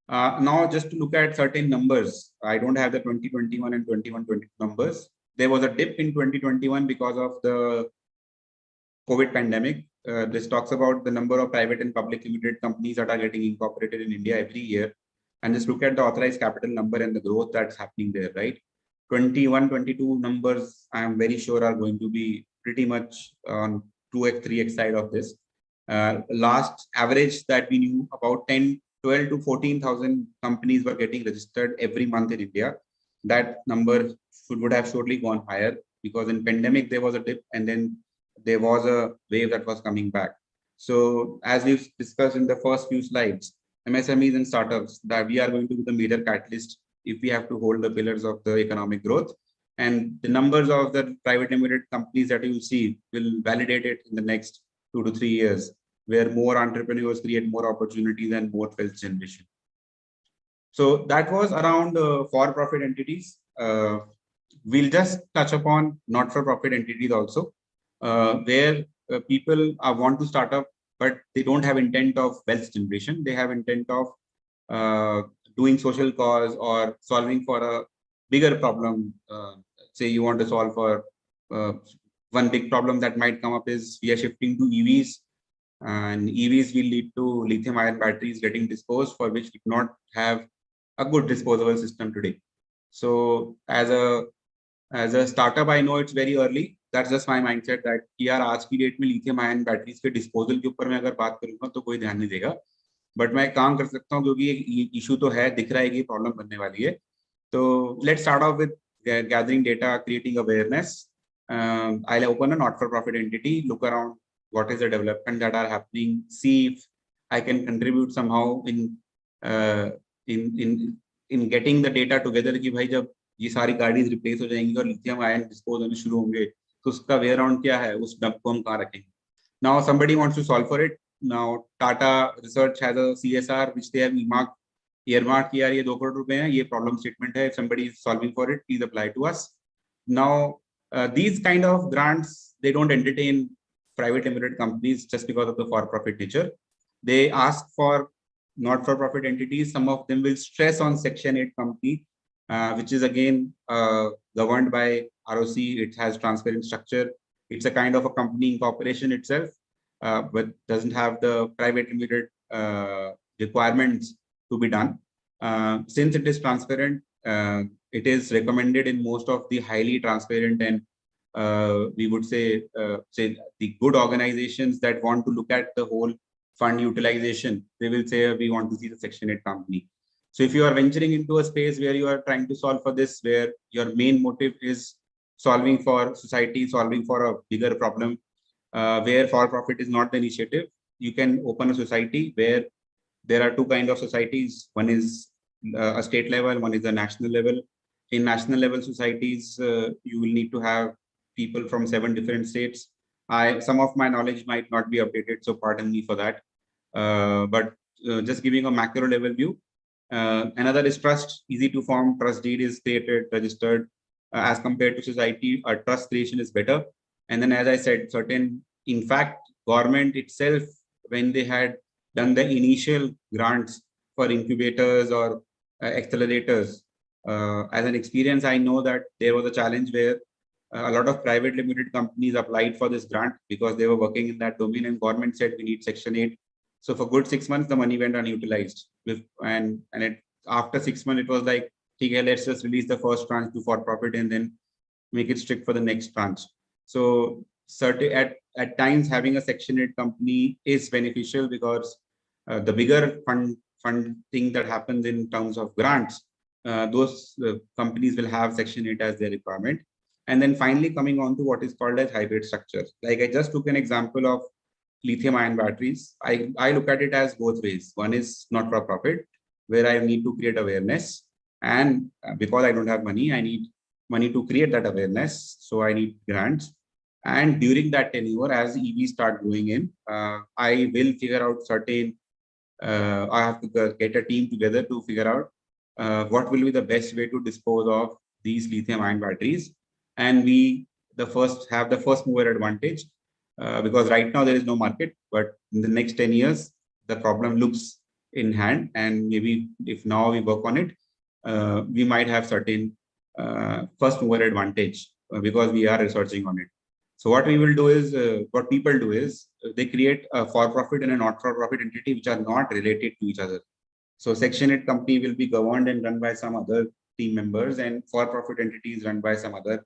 Now, just to look at certain numbers, I don't have the 2021 and 21-22 numbers. There was a dip in 2021 because of the COVID pandemic. This talks about the number of private and public limited companies that are getting incorporated in India every year. And just look at the authorized capital number and the growth that's happening there, right? 21-22 numbers, I am very sure are going to be pretty much on 2x, 3x side of this. Last average that we knew, about 12 to 14,000 companies were getting registered every month in India. That number would have surely gone higher, because in pandemic there was a dip and then there was a wave that was coming back. So as we've discussed in the first few slides, MSMEs and startups, that we are going to be the major catalyst if we have to hold the pillars of the economic growth. And the numbers of the private limited companies that you will see will validate it in the next 2 to 3 years, where more entrepreneurs create more opportunities and more wealth generation. So that was around for-profit entities. We'll just touch upon not-for-profit entities also, where people want to start up, but they don't have intent of wealth generation. They have intent of doing social cause or solving for a bigger problem. Say you want to solve for one big problem that might come up is we are shifting to EVs, and EVs will lead to lithium ion batteries getting disposed, for which we do not have a good disposable system today. So as a startup, I know it's very early. That's just my mindset that यार आज की date में lithium ion batteries के disposal के ऊपर मैं अगर बात करूँगा तो कोई ध्यान नहीं देगा, बट मैं काम कर सकता हूँ क्योंकि ये इशू तो है, दिख रहा है कि प्रॉब्लम बनने वाली है. तो let's start off with gathering data, creating awareness. I'll open a not-for-profit entity, look around what is the development that are happening, see if I can contribute somehow in getting the data together कि भाई जब ये सारी गाड़ीज replace हो जाएंगी और lithium ion dispose होने शुरू होंगे तो उसका वे अराउंड क्या है, उस डंप को हम कहाँ रखेंगे. Now somebody wants to solve for it. Now Tata Research has a CSR which they have earmarked कि यार ये 2 करोड़ रुपए हैं, ये प्रॉब्लम स्टेटमेंट है, if somebody is solving for it, please apply to us. Now these kind of grants, they don't entertain private limited companies just because of the for-profit nature. They ask for not-for-profit entities. Some of them will stress on Section 8 company, which is again governed by ROC. It has transparent structure. It's a kind of a company incorporation itself, but doesn't have the private limited requirements to be done. Since it is transparent, it is recommended in most of the highly transparent and we would say the good organizations that want to look at the whole fund utilization. They will say we want to see the Section 8 company. So if you are venturing into a space where you are trying to solve for this, where your main motive is solving for society, solving for a bigger problem, where for-profit is not the initiative, you can open a society where there are 2 kinds of societies. One is a state level, one is a national level. In national level societies, you will need to have people from 7 different states. Some of my knowledge might not be updated, so pardon me for that. But just giving a macro level view. Another is trust, easy to form. Trust deed is created, registered. As compared to society, trust creation is better. And then, as I said, in fact, government itself, when they had done the initial grants for incubators or accelerators, as an experience, I know that there was a challenge where a lot of private limited companies applied for this grant because they were working in that domain, and government said we need Section 8. So for good 6 months, the money went unutilized. After 6 months, it was like, okay, let's just release the first tranche to for-profit and then make it strict for the next tranche. So at times, having a Section 8 company is beneficial because the bigger fund thing that happens in terms of grants, those companies will have Section 8 as their requirement. And then finally, coming on to what is called as hybrid structure. Like I just took an example of lithium-ion batteries. I look at it as both ways. One is not for profit, where I need to create awareness. And because I don't have money, I need money to create that awareness. So I need grants. And during that tenure, as EVs start going in, I will figure out I have to get a team together to figure out what will be the best way to dispose of these lithium-ion batteries. And have the first mover advantage because right now there is no market, but in the next 10 years, the problem looks in hand. And maybe if now we work on it, we might have certain first mover advantage because we are researching on it. So what we will do is, what people do is they create a for-profit and a not-for-profit entity which are not related to each other. So Section 8 company will be governed and run by some other team members, and for-profit entities run by some other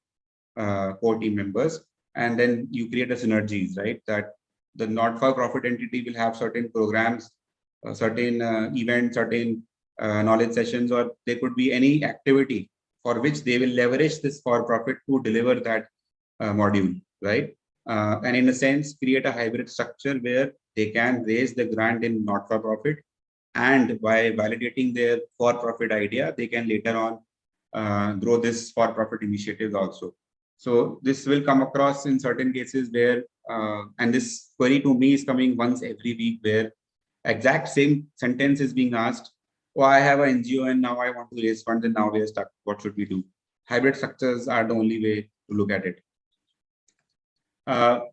core team members. And then you create a synergies, right? That the not-for-profit entity will have certain programs, certain events, certain knowledge sessions, or there could be any activity for which they will leverage this for-profit to deliver that module, right? And in a sense, create a hybrid structure where they can raise the grant in not-for-profit, and by validating their for-profit idea, they can later on grow this for-profit initiatives also. So this will come across in certain cases where, and this query to me is coming once every week, where exact same sentence is being asked. Oh, I have an NGO and now I want to raise funds and now we are stuck. What should we do? Hybrid structures are the only way to look at it.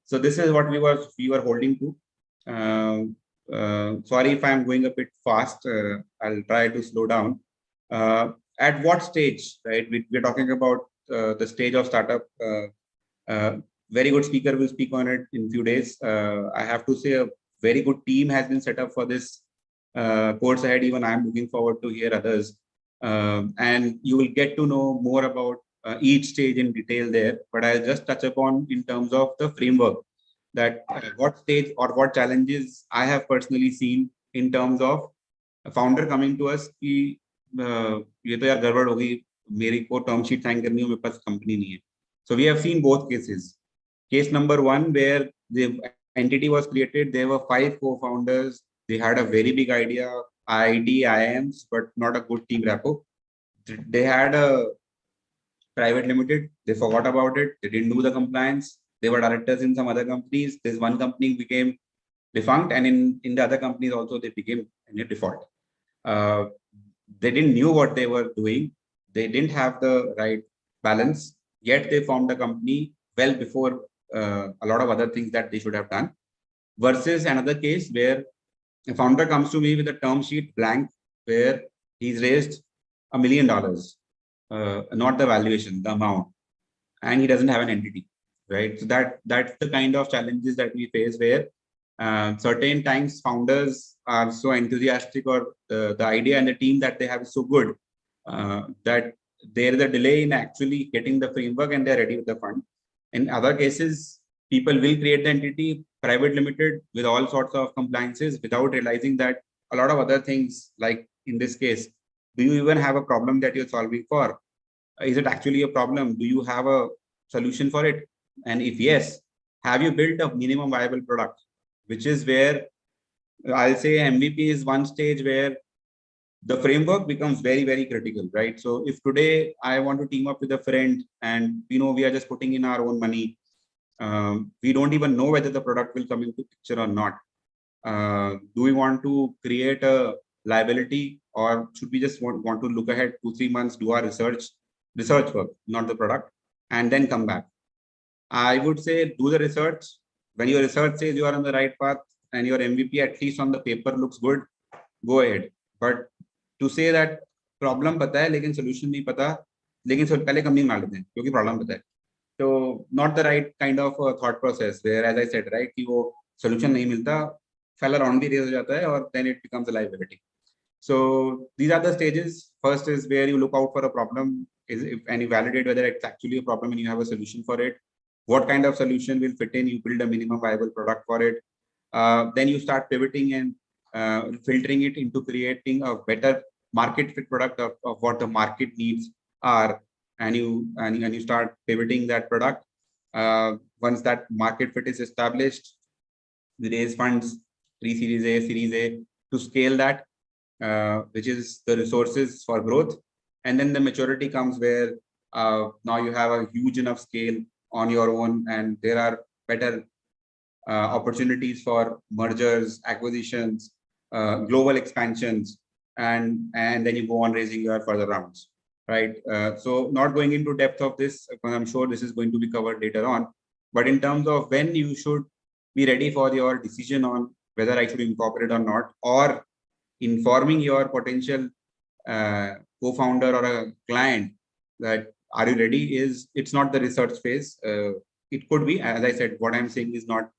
So this is what we were holding to. Sorry if I'm going a bit fast. I'll try to slow down. At what stage, right? We're talking about the stage of startup. Very good speaker will speak on it in a few days. I have to say a very good team has been set up for this course ahead. Even I'm looking forward to hear others. And you will get to know more about each stage in detail there. But I'll just touch upon in terms of the framework that what stage or what challenges I have personally seen in terms of a founder coming to us कि ये तो यार गड़बड़ हो गई, मेरी को term sheet sign करनी है, मेरे पास company नहीं है. So we have seen both cases. Case number one, where the entity was created, there were 5 co-founders. They had a very big idea, IIMs, but not a good team rapport. They had a private limited. They forgot about it. They didn't do the compliance. They were directors in some other companies. This one company became defunct, and in the other companies also they became in a default. They didn't knew what they were doing. They didn't have the right balance. Yet they formed a company well before a lot of other things that they should have done. Versus another case where a founder comes to me with a term sheet blank, where he's raised $1 million, not the valuation, the amount, and he doesn't have an entity, right? So that's the kind of challenges that we face, where certain times founders are so enthusiastic, or the idea and the team that they have is so good that there is a delay in actually getting the framework and they're ready with the fund. In other cases, people will create the entity, private limited, with all sorts of compliances without realizing that a lot of other things, like in this case, do you even have a problem that you're solving for? Is it actually a problem? Do you have a solution for it? And if yes, have you built a minimum viable product? Which is where I'll say MVP is one stage where the framework becomes very, very critical, right? So if today I want to team up with a friend and we are just putting in our own money, we don't even know whether the product will come into picture or not. Do we want to create a liability, or should we just want to look ahead 2-3 months, do our research work, not the product, and then come back? I would say do the research. When your research says you are on the right path and your MVP at least on the paper looks good, go ahead. But to say that problem पता है लेकिन solution नहीं पता, लेकिन पहले company मार लेते हैं क्योंकि problem पता है. So not the right kind of thought process where, as I said, right, कि वो solution नहीं मिलता, fella round भी raise हो जाता है और then it becomes a liability. So these are the stages. First is where you look out for a problem, and you validate whether it's actually a problem and you have a solution for it. What kind of solution will fit in? You build a minimum viable product for it. Then you start pivoting and filtering it into creating a better market fit product of what the market needs are, and you start pivoting that product. Once that market fit is established, you raise funds, pre-series A, series A, to scale that, which is the resources for growth. And then the maturity comes where now you have a huge enough scale on your own, and there are better opportunities for mergers, acquisitions, global expansions, and then you go on raising your further rounds, right? So not going into depth of this, because I'm sure this is going to be covered later on, but in terms of when you should be ready for your decision on whether I should incorporate or not, or informing your potential co-founder or a client that are you ready, it's not the research phase. It could be, as I said, what I'm saying is not,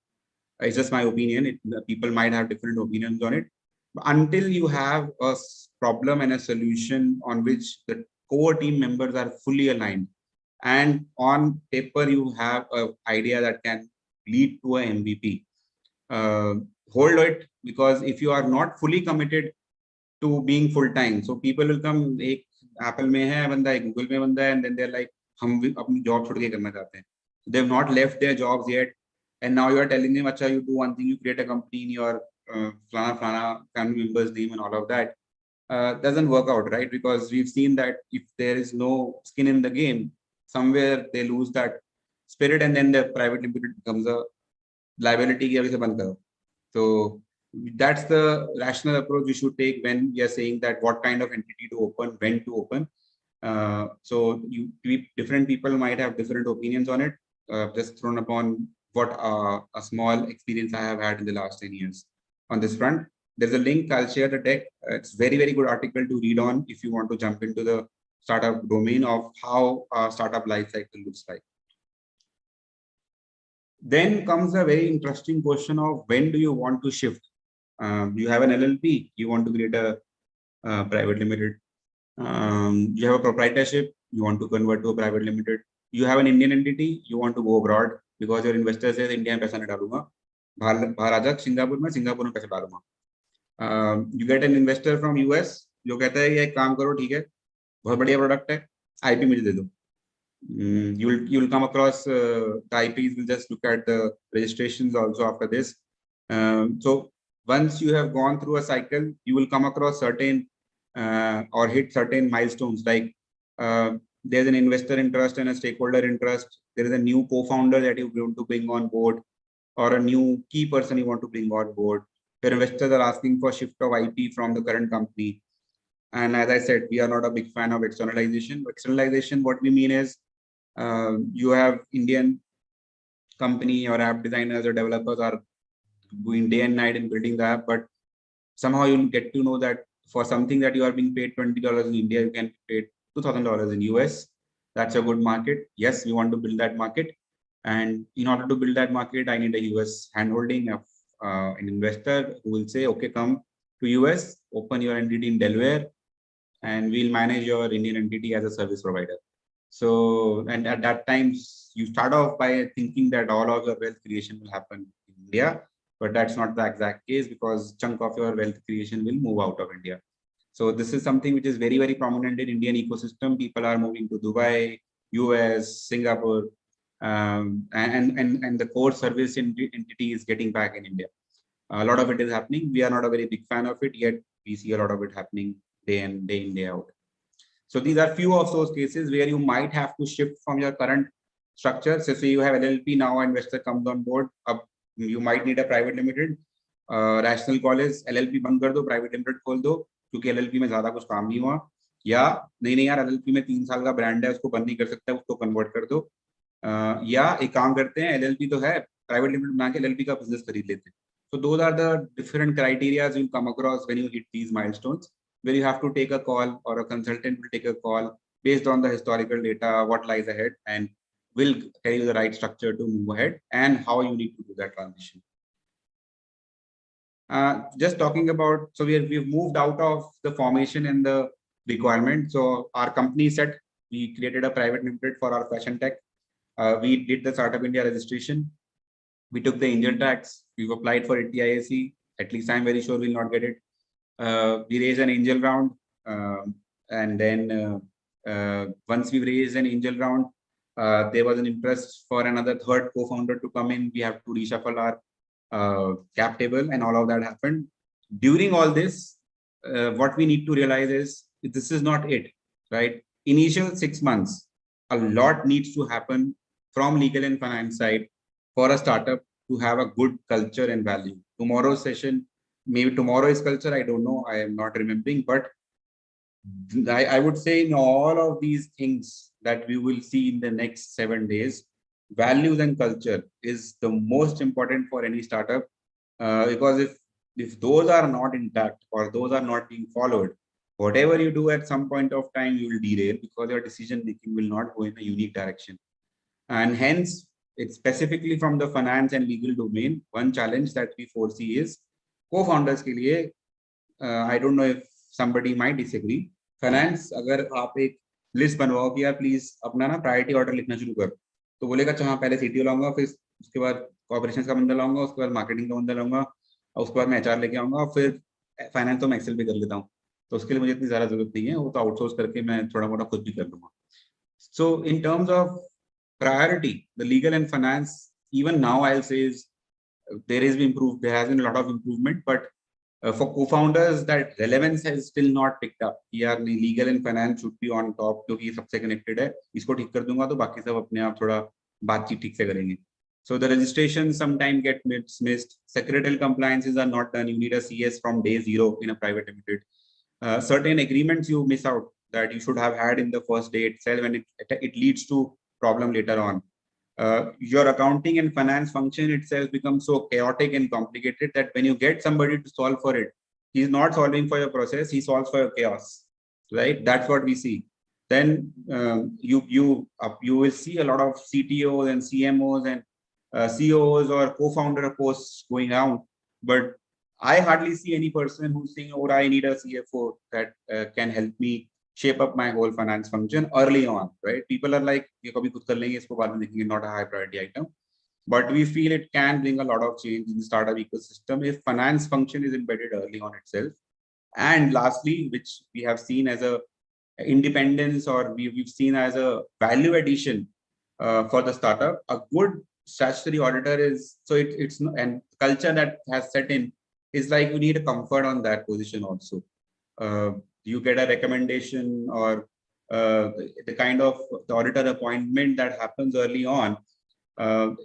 it's just my opinion. People might have different opinions on it. But until you have a problem and a solution on which the core team members are fully aligned, and on paper you have an idea that can lead to a MVP, hold it, because if you are not fully committed to being full time, so people will come, एक Apple में है बंदा, एक Google में बंदा है, and then they're like, हम अपनी job छोड़ के करना चाहते हैं. They've not left their jobs yet, and now you are telling them, अच्छा, you do one thing, you create a company in your flana family members' name and all of that. Doesn't work out, right? Because we've seen that if there is no skin in the game, somewhere they lose that spirit, and then the private limited becomes a liability की अभी से बंद करो. So that's the rational approach we should take when we are saying that what kind of entity to open, when to open. So different people might have different opinions on it. Just thrown upon what a small experience I have had in the last 10 years on this front. There's a link, I'll share the deck. It's very, very good article to read on if you want to jump into the startup domain of how a startup life cycle looks like. Then comes a very interesting question of when do you want to shift? You have an LLP, you want to create a private limited. You have a proprietorship, you want to convert to a private limited. You have an Indian entity, you want to go abroad because your investor says India में पैसा नहीं डालूंगा, बाहर आजा Singapore में पैसा डालूंगा. You get an investor from US जो कहता है ये एक काम करो, ठीक है, बहुत बढ़िया प्रोडक्ट है, IP मुझे दे दो. You'll come across the IPs. Will just look at the registrations also after this. So once you have gone through a cycle, you will come across certain or hit certain milestones, like there's an investor interest and a stakeholder interest. There is a new co-founder that you want to bring on board, or a new key person you want to bring on board. Your investors are asking for shift of IP from the current company. And as I said, we are not a big fan of externalization. Externalization, what we mean is you have Indian company or app designers or developers are doing day and night in building the app, but somehow you get to know that for something that you are being paid $20 in India, you can be paid $2,000 in US. That's a good market. Yes, we want to build that market. And in order to build that market, I need a US handholding of an investor who will say, okay, come to US, open your entity in Delaware, and we'll manage your Indian entity as a service provider. So, and at that time, you start off by thinking that all of your wealth creation will happen in India, but that's not the exact case, because chunk of your wealth creation will move out of India. So this is something which is very, very prominent in Indian ecosystem. People are moving to Dubai, US, Singapore, and the core service entity is getting back in India. A lot of it is happening. We are not a very big fan of it, yet we see a lot of it happening day in, day out. So these are few of those cases where you might have to shift from your current structure. So say you have LLP, now investor comes on board, you might need a private limited. Rational call is LLP बंद कर दो, private limited खोल दो, क्योंकि LLP में ज्यादा कुछ काम नहीं हुआ, या नहीं यार LLP में 3 साल का ब्रांड है, उसको बंद नहीं कर सकता, उसको कन्वर्ट कर दो, या एक काम करते हैं, LLP तो है, प्राइवेट लिमिटेड बना के LLP का बिजनेस खरीद लेते हैं. So those are the different criteria you'll come across when you hit these milestones, where you have to take a call, or a consultant will take a call based on the historical data, what lies ahead, and will tell you the right structure to move ahead and how you need to do that transition. Just talking about, so we've moved out of the formation and the requirement. So our company said we created a private limited for our fashion tech. We did the Startup India registration. We took the angel tax. We've applied for it TIAC. At least I'm very sure we'll not get it. We raised an angel round, and then once we raised an angel round, there was an interest for another third co-founder to come in. We have to reshuffle our cap table, and all of that happened. During all this, what we need to realize is this is not it, right? Initial 6 months, a lot needs to happen from legal and finance side for a startup to have a good culture and value. Tomorrow's session, maybe tomorrow is culture, I don't know, I am not remembering, but I would say in all of these things that we will see in the next 7 days, values and culture is the most important for any startup, because if those are not intact or those are not being followed, whatever you do at some point of time, you will derail, because your decision making will not go in a unique direction. And hence, it's specifically from the finance and legal domain, one challenge that we foresee is co-founders के लिए, I don't know if somebody might disagree, finance अगर आप एक list बनवाओ कि यार please अपना ना प्रायोरिटी ऑर्डर लिखना शुरू कर, तो बोलेगा अच्छा हाँ पहले सीटीओ लाऊंगा, फिर उसके बाद ऑपरेशंस का बंदा लाऊंगा, उसके बाद मार्केटिंग का बंदा लाऊंगा, और उसके बाद मैं एचआर लेके आऊंगा, और फिर फाइनेंस तो मैं एक्सेल पे कर लेता हूँ, तो उसके लिए मुझे इतनी ज्यादा जरूरत नहीं है, वो तो आउटसोर्स करके मैं थोड़ा मोटा खुद भी कर लूंगा. So in terms of priority, the legal and finance, even now I'll say is there has been a lot of improvement, but for co-founders that relevance has still not picked up. Yeah, legal and finance should be on top क्योंकि ये सबसे connected है, इसको ठीक कर दूंगा तो बाकी सब अपने आप थोड़ा बातचीत ठीक से करेंगे. So the registration sometimes get missed. Secretarial compliances are not done. You need a CS from day 0 in a private limited. Certain agreements you miss out that you should have had in the first day itself, and it leads to problem later on. Your accounting and finance function itself becomes so chaotic and complicated that when you get somebody to solve for it, he's not solving for your process, he solves for your chaos, right? That's what we see. Then you will see a lot of CTOs and CMOs and COOs or co-founder posts going out, but I hardly see any person who's saying, oh, I need a CFO that can help me shape up my whole finance function early on, right? People are like, ye kabhi khud kar lenge, isko baad mein dekhenge, not a high priority item. But we feel it can bring a lot of change in the startup ecosystem if finance function is embedded early on itself. And lastly, which we have seen as a independence, or we've seen as a value addition for the startup, a good statutory auditor is, so it's and culture that has set in is like you need a comfort on that position also. You get a recommendation or the kind of the auditor appointment that happens early on,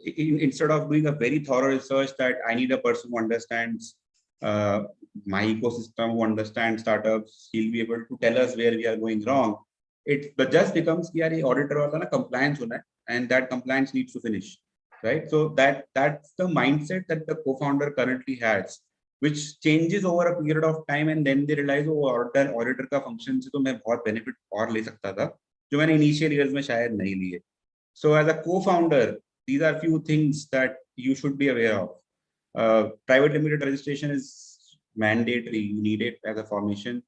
instead of doing a very thorough research that I need a person who understands my ecosystem, who understands startups, he'll be able to tell us where we are going wrong. It just becomes the auditor or compliance, and that compliance needs to finish, right? So that's the mindset that the co-founder currently has, which changes over a period of time, and then they realize, oh, auditor का function से तो मैं बहुत benefit और ले सकता था जो मैंने initial years में शायद नहीं लिए. So as a co-founder, these are few things that you should be aware of. Private limited registration is mandatory. You need it as a formation.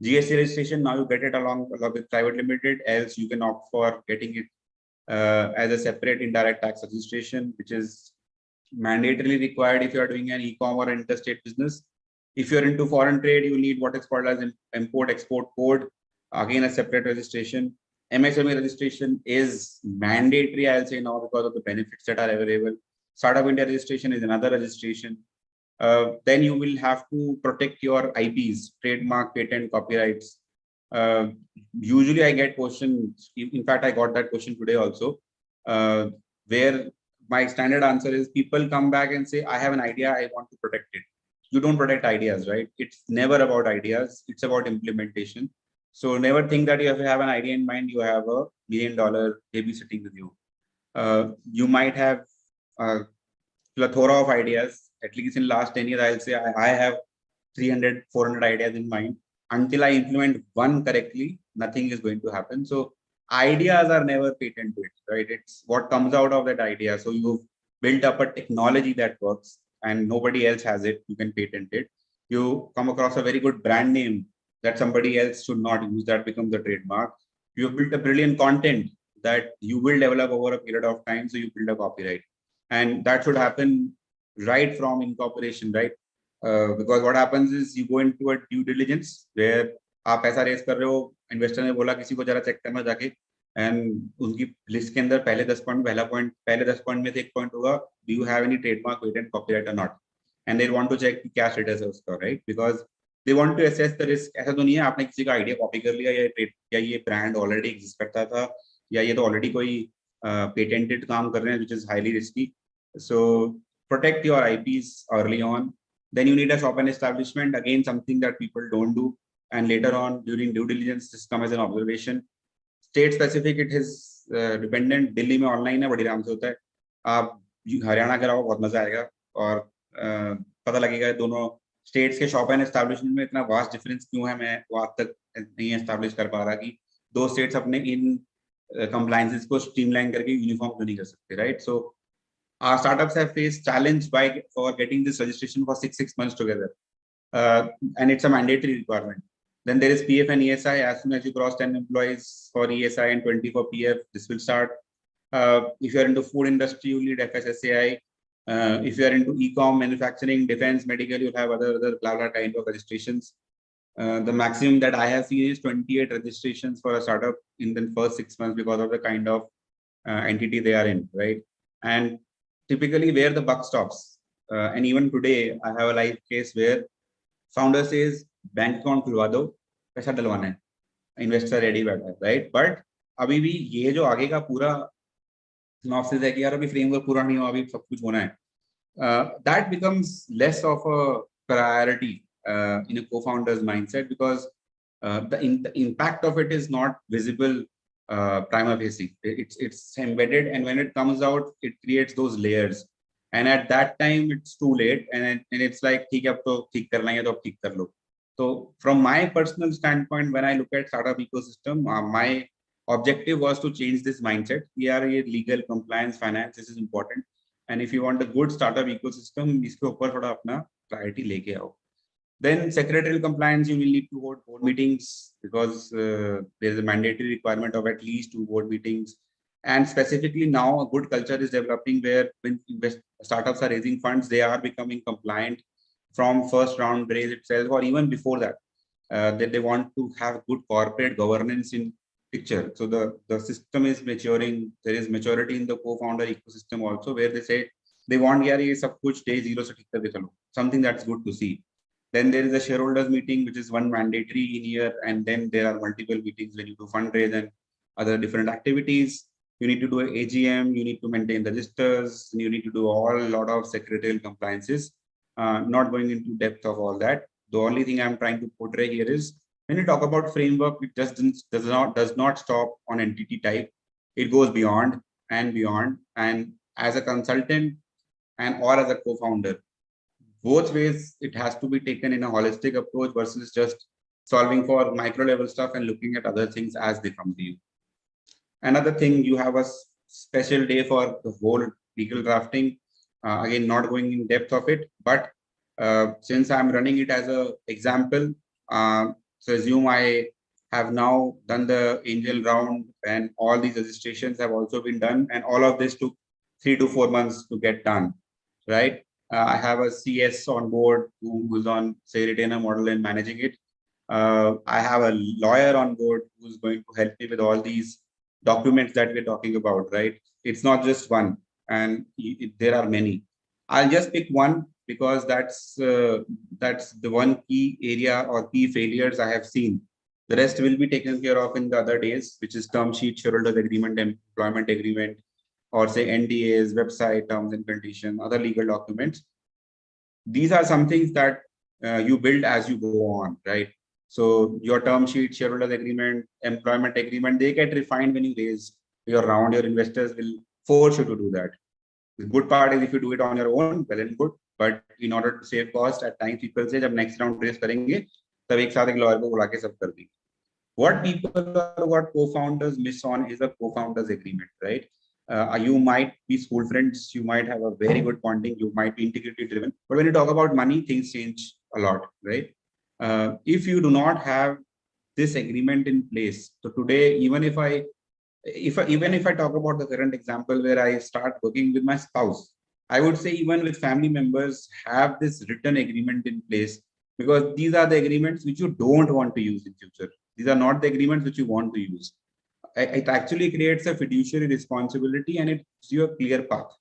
GST registration, now you get it along with private limited, else you can opt for getting it as a separate indirect tax registration, which is mandatorily required if you are doing an e-com or interstate business. If you're into foreign trade, you need what is called as an import-export code, again a separate registration. MSME registration is mandatory, I'll say now, because of the benefits that are available. Startup India registration is another registration. then you will have to protect your IPs, trademark, patent, copyrights. Usually I get questions, in fact, I got that question today also, where my standard answer is people come back and say, I have an idea, I want to protect it. You don't protect ideas, right? It's never about ideas, it's about implementation. So never think that you have an idea in mind, you have $1 million baby sitting with you. You might have a plethora of ideas, at least in last 10 years, I'll say I have 300, 400 ideas in mind. Until I implement one correctly, nothing is going to happen. So ideas are never patented, right? It's what comes out of that idea. So you've built up a technology that works and nobody else has it, you can patent it. You come across a very good brand name that somebody else should not use, that becomes a trademark. You've built a brilliant content that you will develop over a period of time, so you build a copyright. And that should happen right from incorporation, right? Because what happens is you go into a due diligence where आप पैसा race कर रहे हो, investor ने बोला किसी को जरा चेक करना जाके, एंड उनकी लिस्ट के अंदर पहले 10 पॉइंट पहले 10 पॉइंट में से एक पॉइंट होगा, do you have any trademark, patent, copyright और not, and they want to check कि क्या स्टेटस है उसका, right? Because they want to assess the risk. ऐसा तो नहीं है आपने किसी का आइडिया कॉपी कर लिया या ये ब्रांड ऑलरेडी एग्जिस्ट करता था या ये तो ऑलरेडी कोई पेटेंटेड काम कर रहे हैं, which is highly risky. So protect your IPs early on. Then you need a shop and establishment, again something that people don't do, and later on during due diligence this comes as an observation. State specific it is dependent. Delhi में online है, बड़ी आराम से होता है. आप हरियाणा कराओ, बहुत मजा आएगा और पता लगेगा दोनों स्टेट्स के शॉप एंड एस्टैब्लिशमेंट में इतना वास्ट डिफरेंस क्यों है. मैं वो आज तक नहीं एस्टैब्लिश कर पा रहा कि दो स्टेट्स अपने इन कंप्लायंसेस को स्ट्रीमलाइन करके यूनिफॉर्म क्यों नहीं कर सकते, right? So our startups have faced challenge for getting this registration for six months together, and it's a mandatory requirement. Then there is PF and ESI. As soon as you cross 10 employees for ESI and 20 for PF, this will start. If you are into food industry, you need FSSAI. If you are into e-com, manufacturing, defense, medical, you'll have other blah blah kind of registrations. The maximum that I have seen is 28 registrations for a startup in the first 6 months because of the kind of entity they are in, right? And typically where the buck stops, and even today I have a live case where founder says bank account खुलवा दो, पैसा डलवाना है, investor ready बैठा है, right? But अभी भी ये जो आगे का पूरा synopsis है कि यार अभी framework पूरा नहीं हुआ, अभी सब कुछ होना है, that becomes less of a priority in a co-founder's mindset, because the impact of it is not visible prima facie. It's embedded, and when it comes out, it creates those layers. And at that time, it's too late, and it's like, ठीक है अब तो ठीक करना है तो अब ठीक कर लो. So from my personal standpoint, when I look at startup ecosystem, my objective was to change this mindset. Yeah, legal, compliance, finance, this is important. And if you want a good startup ecosystem, इसके ऊपर थोड़ा अपना priority लेके आओ. Then secretarial compliance, you will need to hold board meetings because there is a mandatory requirement of at least 2 board meetings. And specifically now a good culture is developing where when startups are raising funds, they are becoming compliant from first round raise itself, or even before that, that they want to have good corporate governance in picture. So the system is maturing. There is maturity in the co-founder ecosystem also, where they say they want ये सब कुछ day zero से ठीक करके चलो, something that's good to see. Then there is a shareholders meeting, which is one mandatory in year, and then there are multiple meetings when you do fundraise and other different activities. You need to do an AGM, you need to maintain registers, and you need to do a lot of secretarial compliances. Not going into depth of all that. The only thing I'm trying to portray here is when you talk about framework, it just does not stop on entity type. It goes beyond and beyond. And as a consultant and or as a co-founder, both ways it has to be taken in a holistic approach versus just solving for micro level stuff and looking at other things as they come to you. Another thing, you have a special day for the whole legal drafting. Again, not going in depth of it, but since I'm running it as an example, so assume I have now done the angel round and all these registrations have also been done, and all of this took 3 to 4 months to get done, right? I have a CS on board who's on, say, retainer model and managing it. I have a lawyer on board who's going to help me with all these documents that we're talking about, right? It's not just one, and there are many. I'll just pick one. because that's the one key area or key failures I have seen. The rest will be taken care of in the other days, which is term sheet, shareholders agreement, employment agreement, or say NDAs, website, terms and conditions, other legal documents. These are some things that you build as you go on, right? So your term sheet, shareholders agreement, employment agreement, they get refined when you raise your round. Your investors will force you to do that. The good part is if you do it on your own, well and good. But in order to save cost, at times people say, "जब next round raise करेंगे, तब एक साथ एक lawyer को बुला के सब कर देंगे." What people or what co-founders miss on is a co-founders agreement, right? You might be school friends, you might have a very good bonding, you might be integrity driven, but when you talk about money, things change a lot, right? If you do not have this agreement in place, so today, even if I talk about the current example where I start working with my spouse, I would say even with family members, have this written agreement in place, because these are the agreements which you don't want to use in future. These are not the agreements which you want to use. It actually creates a fiduciary responsibility and it gives you a clear path.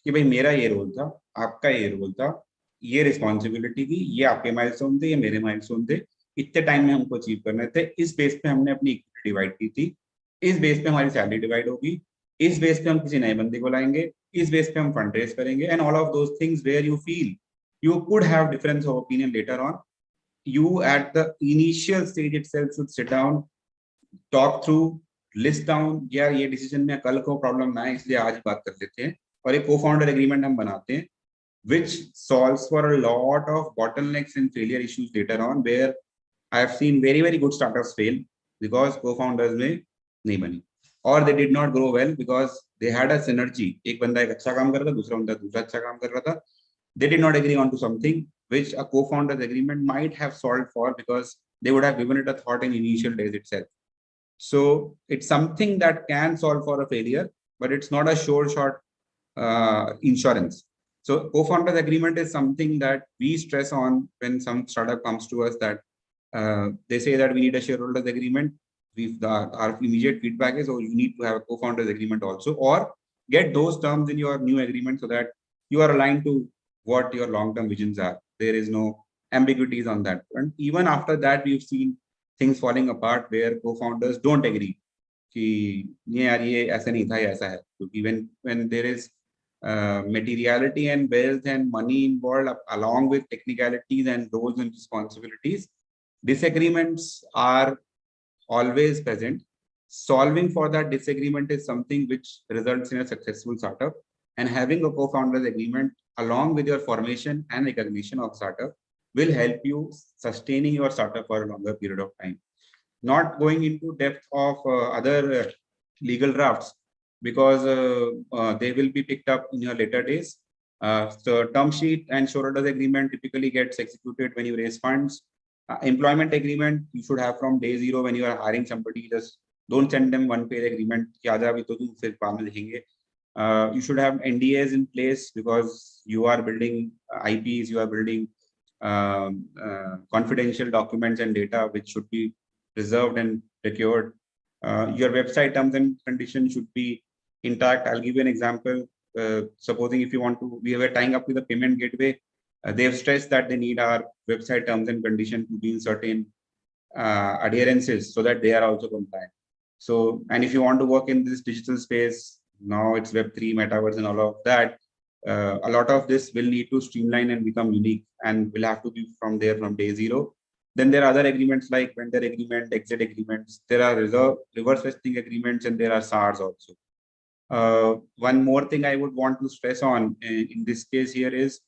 कि भाई मेरा ये role था, आपका ये role था, ये responsibility थी, ये आपके माइलस्टोन थे, ये मेरे माइलस्टोन थे, इतने टाइम में हमको अचीव करने थे, इस बेस पे हमने अपनी इक्विटी डिवाइड की थी, इस बेस पे हमारी सैलरी डिवाइड होगी, इस बेस पे हम किसी नए बंदे को लाएंगे, इस बेस पे हम फंड रेज करेंगे, and all of those things where you feel you could have difference of opinion later on. You at the initial stage itself should sit down, talk through, list down, यार ये decision में कल को problem ना है, इसलिए आज बात कर लेते हैं, और एक co-founder agreement हम बनाते हैं, which solves for a lot of bottlenecks and failure issues later on, where I have seen very, very good startups fail because co-founders में नहीं बनी, or they did not grow well because they had a synergy. एक बंदा एक अच्छा काम कर रहा था, दूसरा बंदा दूसरा अच्छा काम कर रहा था. They did not agree on to something which a co-founder's agreement might have solved for, because they would have given it a thought in initial days itself. So it's something that can solve for a failure, but it's not a sure shot insurance. So co-founder's agreement is something that we stress on when some startup comes to us, that they say that we need a shareholders agreement. Our immediate feedback is, oh, you need to have a co-founders agreement also, or get those terms in your new agreement so that you are aligned to what your long-term visions are. There is no ambiguities on that. And even after that, we've seen things falling apart where co-founders don't agree. कि ये यार ये ऐसा नहीं था, ऐसा है. क्योंकि when there is materiality and wealth and money involved, along with technicalities and roles and responsibilities, disagreements are always present. Solving for that disagreement is something which results in a successful startup, and having a co-founders agreement along with your formation and recognition of startup will help you sustaining your startup for a longer period of time. Not going into depth of other legal drafts, because they will be picked up in your later days. So term sheet and shareholders agreement typically gets executed when you raise funds. Employment agreement you should have from day zero when you are hiring somebody. Just don't send them one-page agreement. You should have NDAs in place, because you are building IPs, you are building confidential documents and data which should be preserved and secured. Your website terms and conditions should be intact. I'll give you an example. Supposing if you want to, we were tying up with a payment gateway. They have stressed that they need our website terms and conditions to be in certain adherences so that they are also compliant. So, and if you want to work in this digital space, now it's Web3, metaverse, and all of that. A lot of this will need to streamline and become unique, and will have to be from there from day zero. Then there are other agreements like vendor agreement, exit agreements. There are reverse vesting agreements, and there are SARs also. One more thing I would want to stress on in this case here is,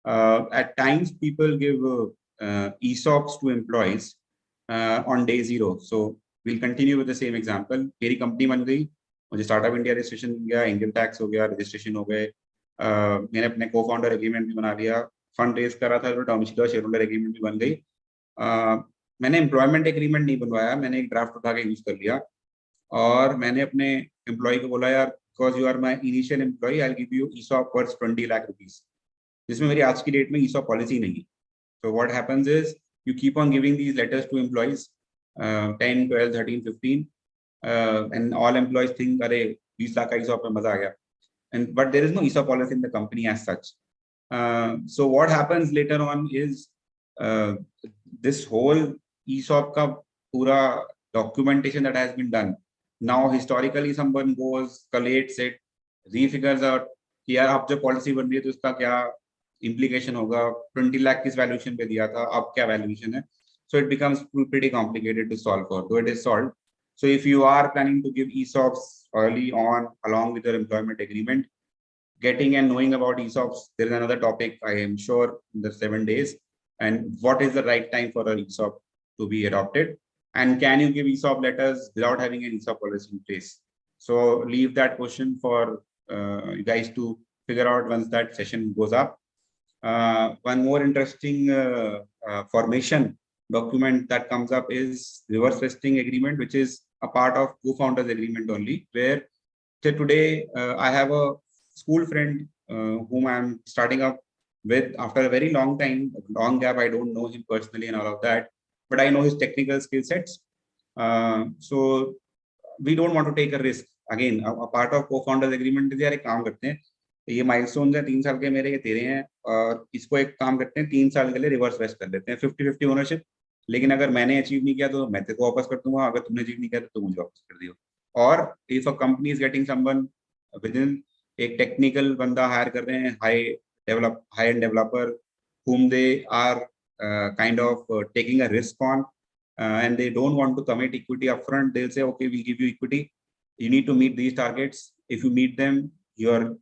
at times people give ESOPs to employees on day zero. So we'll continue with the same example. मेरी company बन गई, मुझे startup India registration हो गया, income tax हो गया, registration हो गए, मैंने अपने को-फाउंडर एग्रीमेंट भी बना लिया, फंड रेज करा था, तो टर्म शीट और शेयरहोल्डर एग्रीमेंट भी बन गई. मैंने एम्प्लॉयमेंट एग्रीमेंट नहीं बनवाया, मैंने एक ड्राफ्ट उठा के यूज कर लिया, और मैंने अपने एम्प्लॉय को बोला, यार because you are my initial employee, I give you ESOP worth 20 lakh rupees, जिसमें मेरी आज की डेट में ESOP पॉलिसी नहीं है. So what happens is you keep on giving these letters to employees, 10, 12, 13, 15, and all employees think, "अरे 20 लाख का ESOP में मजा आ गया." But there is no ESOP policy in the company as such. So what happens later on is this whole ESOP ka pura documentation that has been done. Now historically someone goes, collates it, refigures out कि यार अब जो policy बन रही है तो उसका क्या implication होगा, 20 lakh किस valuation पे दिया था, अब क्या valuation है. So it becomes pretty complicated to solve for, though it is solved. So if you are planning to give ESOPs early on along with your employment agreement, getting and knowing about ESOPs, there is another topic I am sure in the 7 days, and what is the right time for an ESOP to be adopted, and can you give ESOP letters without having an ESOP policy in place? So leave that question for you guys to figure out once that session goes up. One more interesting formation document that comes up is reverse vesting agreement, which is a part of co-founders agreement only, where today I have a school friend whom I'm starting up with after a very long time, long gap. I don't know him personally and all of that, but I know his technical skill sets. So we don't want to take a risk. Again, a part of co-founders agreement is यार एक काम करते हैं, ये milestones है 3 साल के मेरे, ये तेरे हैं, और इसको एक काम करते हैं 3 साल के लिए रिवर्स वेस्ट कर लेते हैं, 50-50 ओनरशिप. लेकिन अगर मैंने अचीव नहीं किया तो मैं तेरे को वापस कर दूंगा, अगर तुमने अचीव नहीं किया तो मुझे वापस कर दियो. और if a company is getting someone with in, एक टेक्निकल बंदा हायर कर रहे हैं, high end developer whom they are kind of taking a risk on, and they don't want to commit equity upfront, they'll say, okay, we'll give you equity. You need to meet these targets. If you meet them, your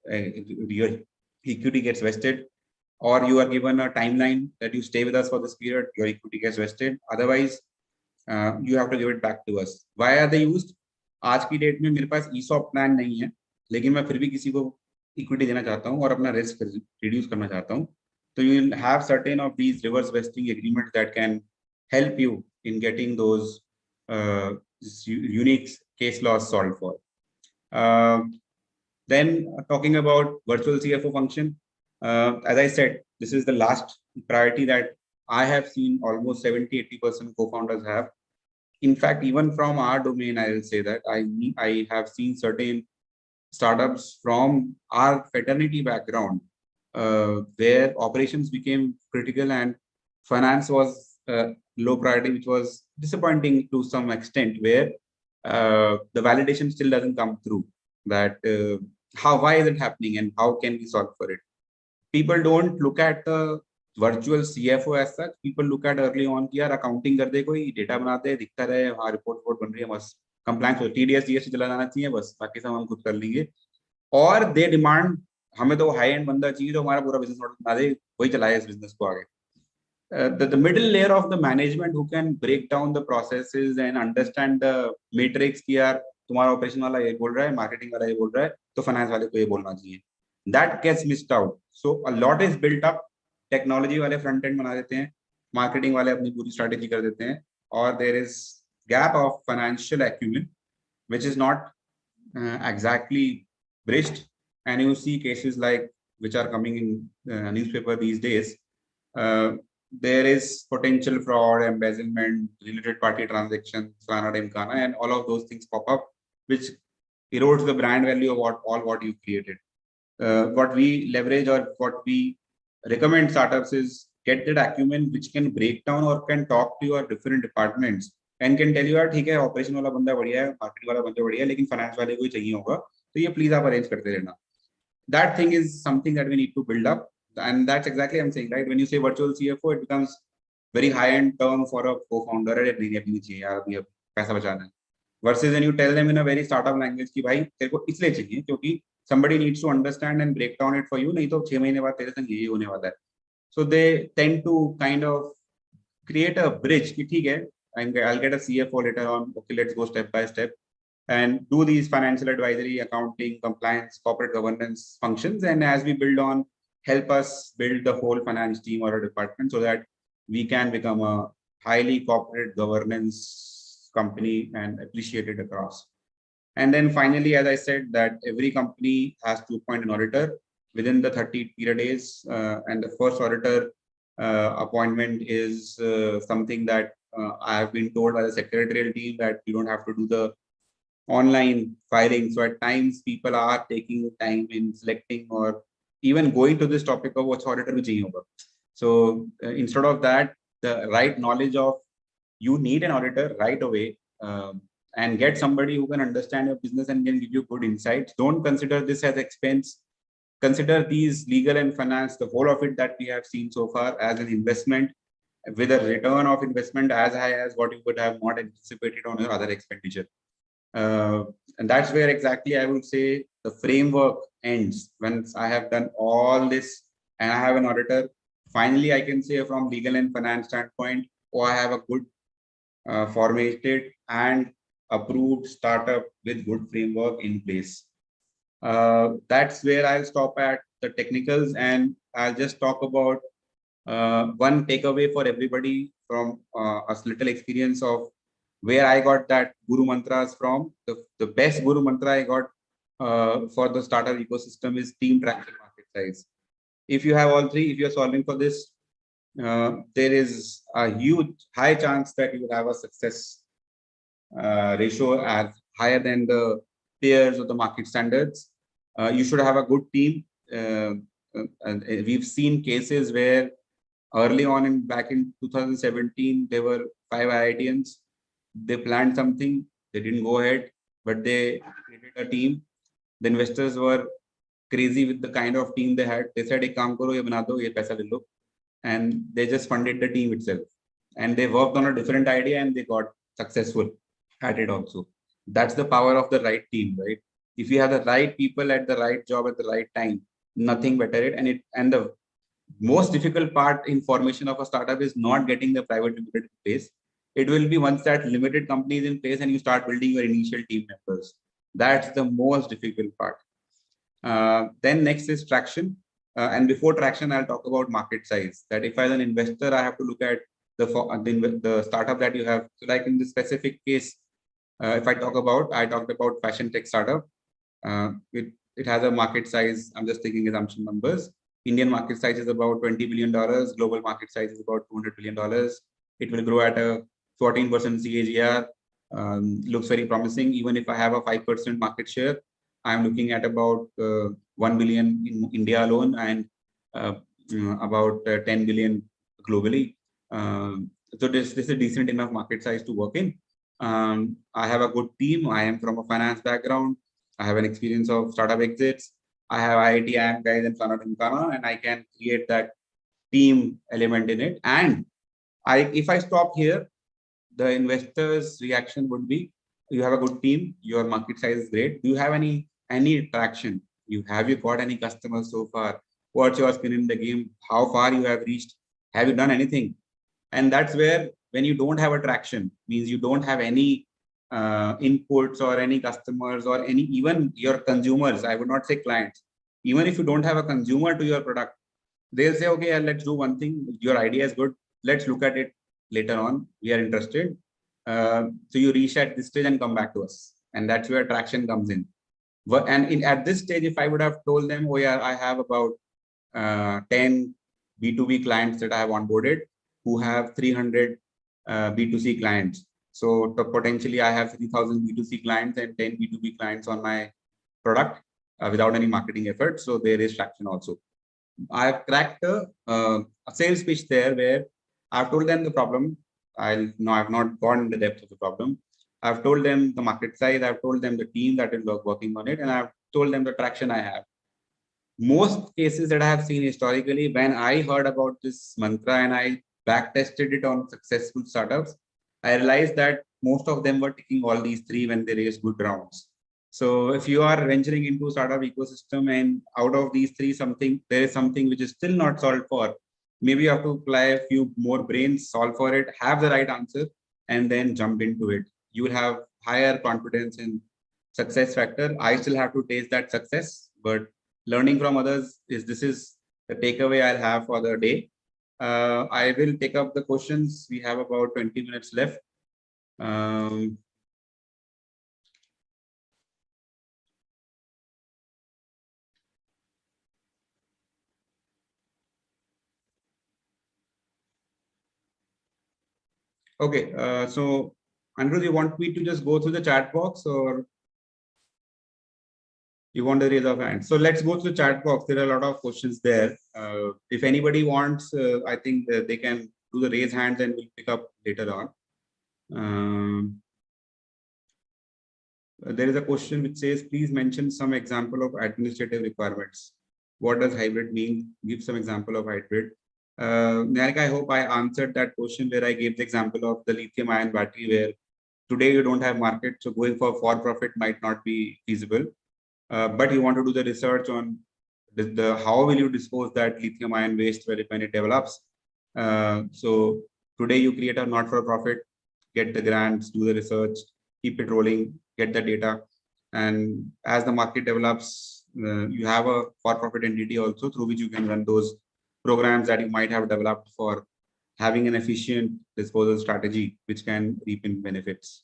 equity gets vested, or you are given a timeline that you stay with us for this period, your equity gets vested. Otherwise, you have to give it back to us. Why are they used? आज की date में मेरे पास ESOP plan नहीं है, लेकिन मैं फिर भी किसी को इक्विटी देना चाहता हूँ और अपना रिस्क रिड्यूस करना चाहता हूँ. तो you will have certain of these reverse vesting agreements that can help you in getting those unique case laws solved for. Then talking about virtual CFO function, as I said, this is the last priority that I have seen almost 70-80% co-founders have. In fact, even from our domain, I will say that I have seen certain startups from our fraternity background where operations became critical and finance was low priority, which was disappointing to some extent, where the validation still doesn't come through that why is it happening and how can we solve for it. People don't look at the virtual CFO as such. People look at early on कि यार accounting कर दे कोई, data बना दे, दिखता रहे, हाँ report बन रही है, बस compliance हो, TDS GST चला जाना चाहिए, बस बाकी सब हम खुद कर लेंगे. और they demand हमें तो high end बंदा चाहिए जो हमारा पूरा business model बना दे, वही चलाए इस business को आगे. The middle layer of the management who can break down the processes and understand the matrix कि यार तुम्हारा operation वाला ये बोल रहा है, marketing वाला ये बोल रहा है, तो finance वाले को ये बोलना चाहिए. That gets missed out. So a lot is built up. Technology वाले front end बना देते हैं, marketing वाले अपनी पूरी strategy कर देते हैं, और there is gap of financial acumen, which is not exactly bridged. And you see cases like which are coming in newspaper these days. There is potential fraud, embezzlement, related party transactions, and all of those things pop up, which erodes the brand value of what you created. What we leverage or what we recommend startups is get that acumen which can break down or can talk to your different departments and can tell you यार ठीक है operation वाला बंदा बढ़िया है, marketing वाला बंदा बढ़िया है, लेकिन finance वाले को ही चाहिए होगा, तो ये please आप arrange करते रहना. That thing is something that we need to build up, and that's exactly I'm saying, right? When you say virtual CFO, it becomes very high-end term for a co-founder. नहीं चाहिए यार, अभी पैसा बचाना है. Versus when you tell them in a very startup language कि भाई तेरे को इसलिए चाहिए क्योंकि somebody needs to understand and break down it for you, नहीं तो 6 महीने बाद तेरे संग यही होने वाला है. So they tend to kind of create a bridge कि ठीक है, I'll get a CFO later on, okay, let's go step by step and do these financial advisory, accounting, compliance, corporate governance functions, and as we build on, help us build the whole finance team or a department so that we can become a highly corporate governance company and appreciated across. And then finally, as I said, that every company has to appoint an auditor within the 30 period days, and the first auditor appointment is something that I have been told by the secretarial team that you don't have to do the online filing. So at times people are taking time in selecting or even going to this topic of what's auditor में चाहिए होगा. So instead of that, the right knowledge of you need an auditor right away, and get somebody who can understand your business and can give you good insights. Don't consider this as expense. Consider these legal and finance, the whole of it that we have seen so far, as an investment with a return of investment as high as what you would have not anticipated on your other expenditure. And that's where exactly I would say the framework ends. Once I have done all this and I have an auditor, finally I can say from legal and finance standpoint, oh, I have a good formatted and approved startup with good framework in place. That's where I'll stop at the technicals, and I'll just talk about one takeaway for everybody from a little experience of where I got that guru mantras from. The best guru mantra I got for the startup ecosystem is team, traction, market size. If you have all three, if you're solving for this, there is a huge high chance that you will have a success ratio as higher than the peers or the market standards. You should have a good team. And we've seen cases where early on back in 2017, there were 5 IITians. They planned something, they didn't go ahead, but they created a team. The investors were crazy with the kind of team they had. They said, "Ek kaam karo, ye bana do, ye paisa le lo," and they just funded the team itself. And they worked on a different idea and they got successful at it also. That's the power of the right team, right? If you have the right people at the right job at the right time, nothing better it. And the most difficult part in formation of a startup is not getting the private limited in place. It will be once that limited company is in place and you start building your initial team members. That's the most difficult part. Then next is traction. And before traction, I'll talk about market size. That if as an investor, I have to look at the startup that you have. So like in this specific case, if I talked about fashion tech startup. It has a market size. I'm just taking assumption numbers. Indian market size is about $20 billion. Global market size is about $200 billion. It will grow at a 14% CAGR. Looks very promising. Even if I have a 5% market share, I'm looking at about 1 billion in India alone and about 10 billion globally. So this is a decent enough market size to work in. I have a good team. I am from a finance background. I have an experience of startup exits. I have IIT, IIM guys and Sana, and I can create that team element in it. And if I stop here, the investors' reaction would be: you have a good team, your market size is great. Do you have any traction? Have you got any customers so far? What's your skin in the game? How far you have reached? Have you done anything? And that's where, when you don't have a traction, means you don't have any inputs or any customers or any, even your consumers. I would not say clients. Even if you don't have a consumer to your product, they'll say, okay, yeah, let's do one thing. Your idea is good. Let's look at it later on. We are interested. So you reach at this stage and come back to us. And that's where traction comes in. And at this stage, if I would have told them, oh yeah, I have about 10 B2B clients that I have onboarded who have 300 B2C clients. So potentially I have 3,000 B2C clients and 10 B2B clients on my product without any marketing effort. So there is traction also. I have cracked a sales pitch there where I've told them the problem. I've not gone in the depth of the problem. I've told them the market size. I've told them the team that is working on it, and I've told them the traction I have. Most cases that I have seen historically, when I heard about this mantra and I back tested it on successful startups, I realized that most of them were ticking all these three when they raised good rounds. So if you are venturing into startup ecosystem and out of these three, there is something which is still not solved for, maybe you have to apply a few more brains, solve for it, have the right answer, and then jump into it. You will have higher confidence in success factor. I still have to taste that success, but learning from others this is the takeaway I'll have for the day. I will take up the questions. We have about 20 minutes left. Okay, so Andrew, you want me to just go through the chat box or? You want to raise a hand. So let's go to the chat box. There are a lot of questions there. If anybody wants, I think they can do the raise hands and we'll pick up later on. There is a question which says, please mention some example of administrative requirements. What does hybrid mean? Give some example of hybrid. Niharika, I hope I answered that question where I gave the example of the lithium ion battery, where today you don't have market, so going for profit might not be feasible. But you want to do the research on the how will you dispose that lithium ion waste when it develops. So today you create a not-for-profit, get the grants, do the research, keep it rolling, get the data. And as the market develops, you have a for-profit entity also through which you can run those programs that you might have developed for having an efficient disposal strategy, which can reap in benefits.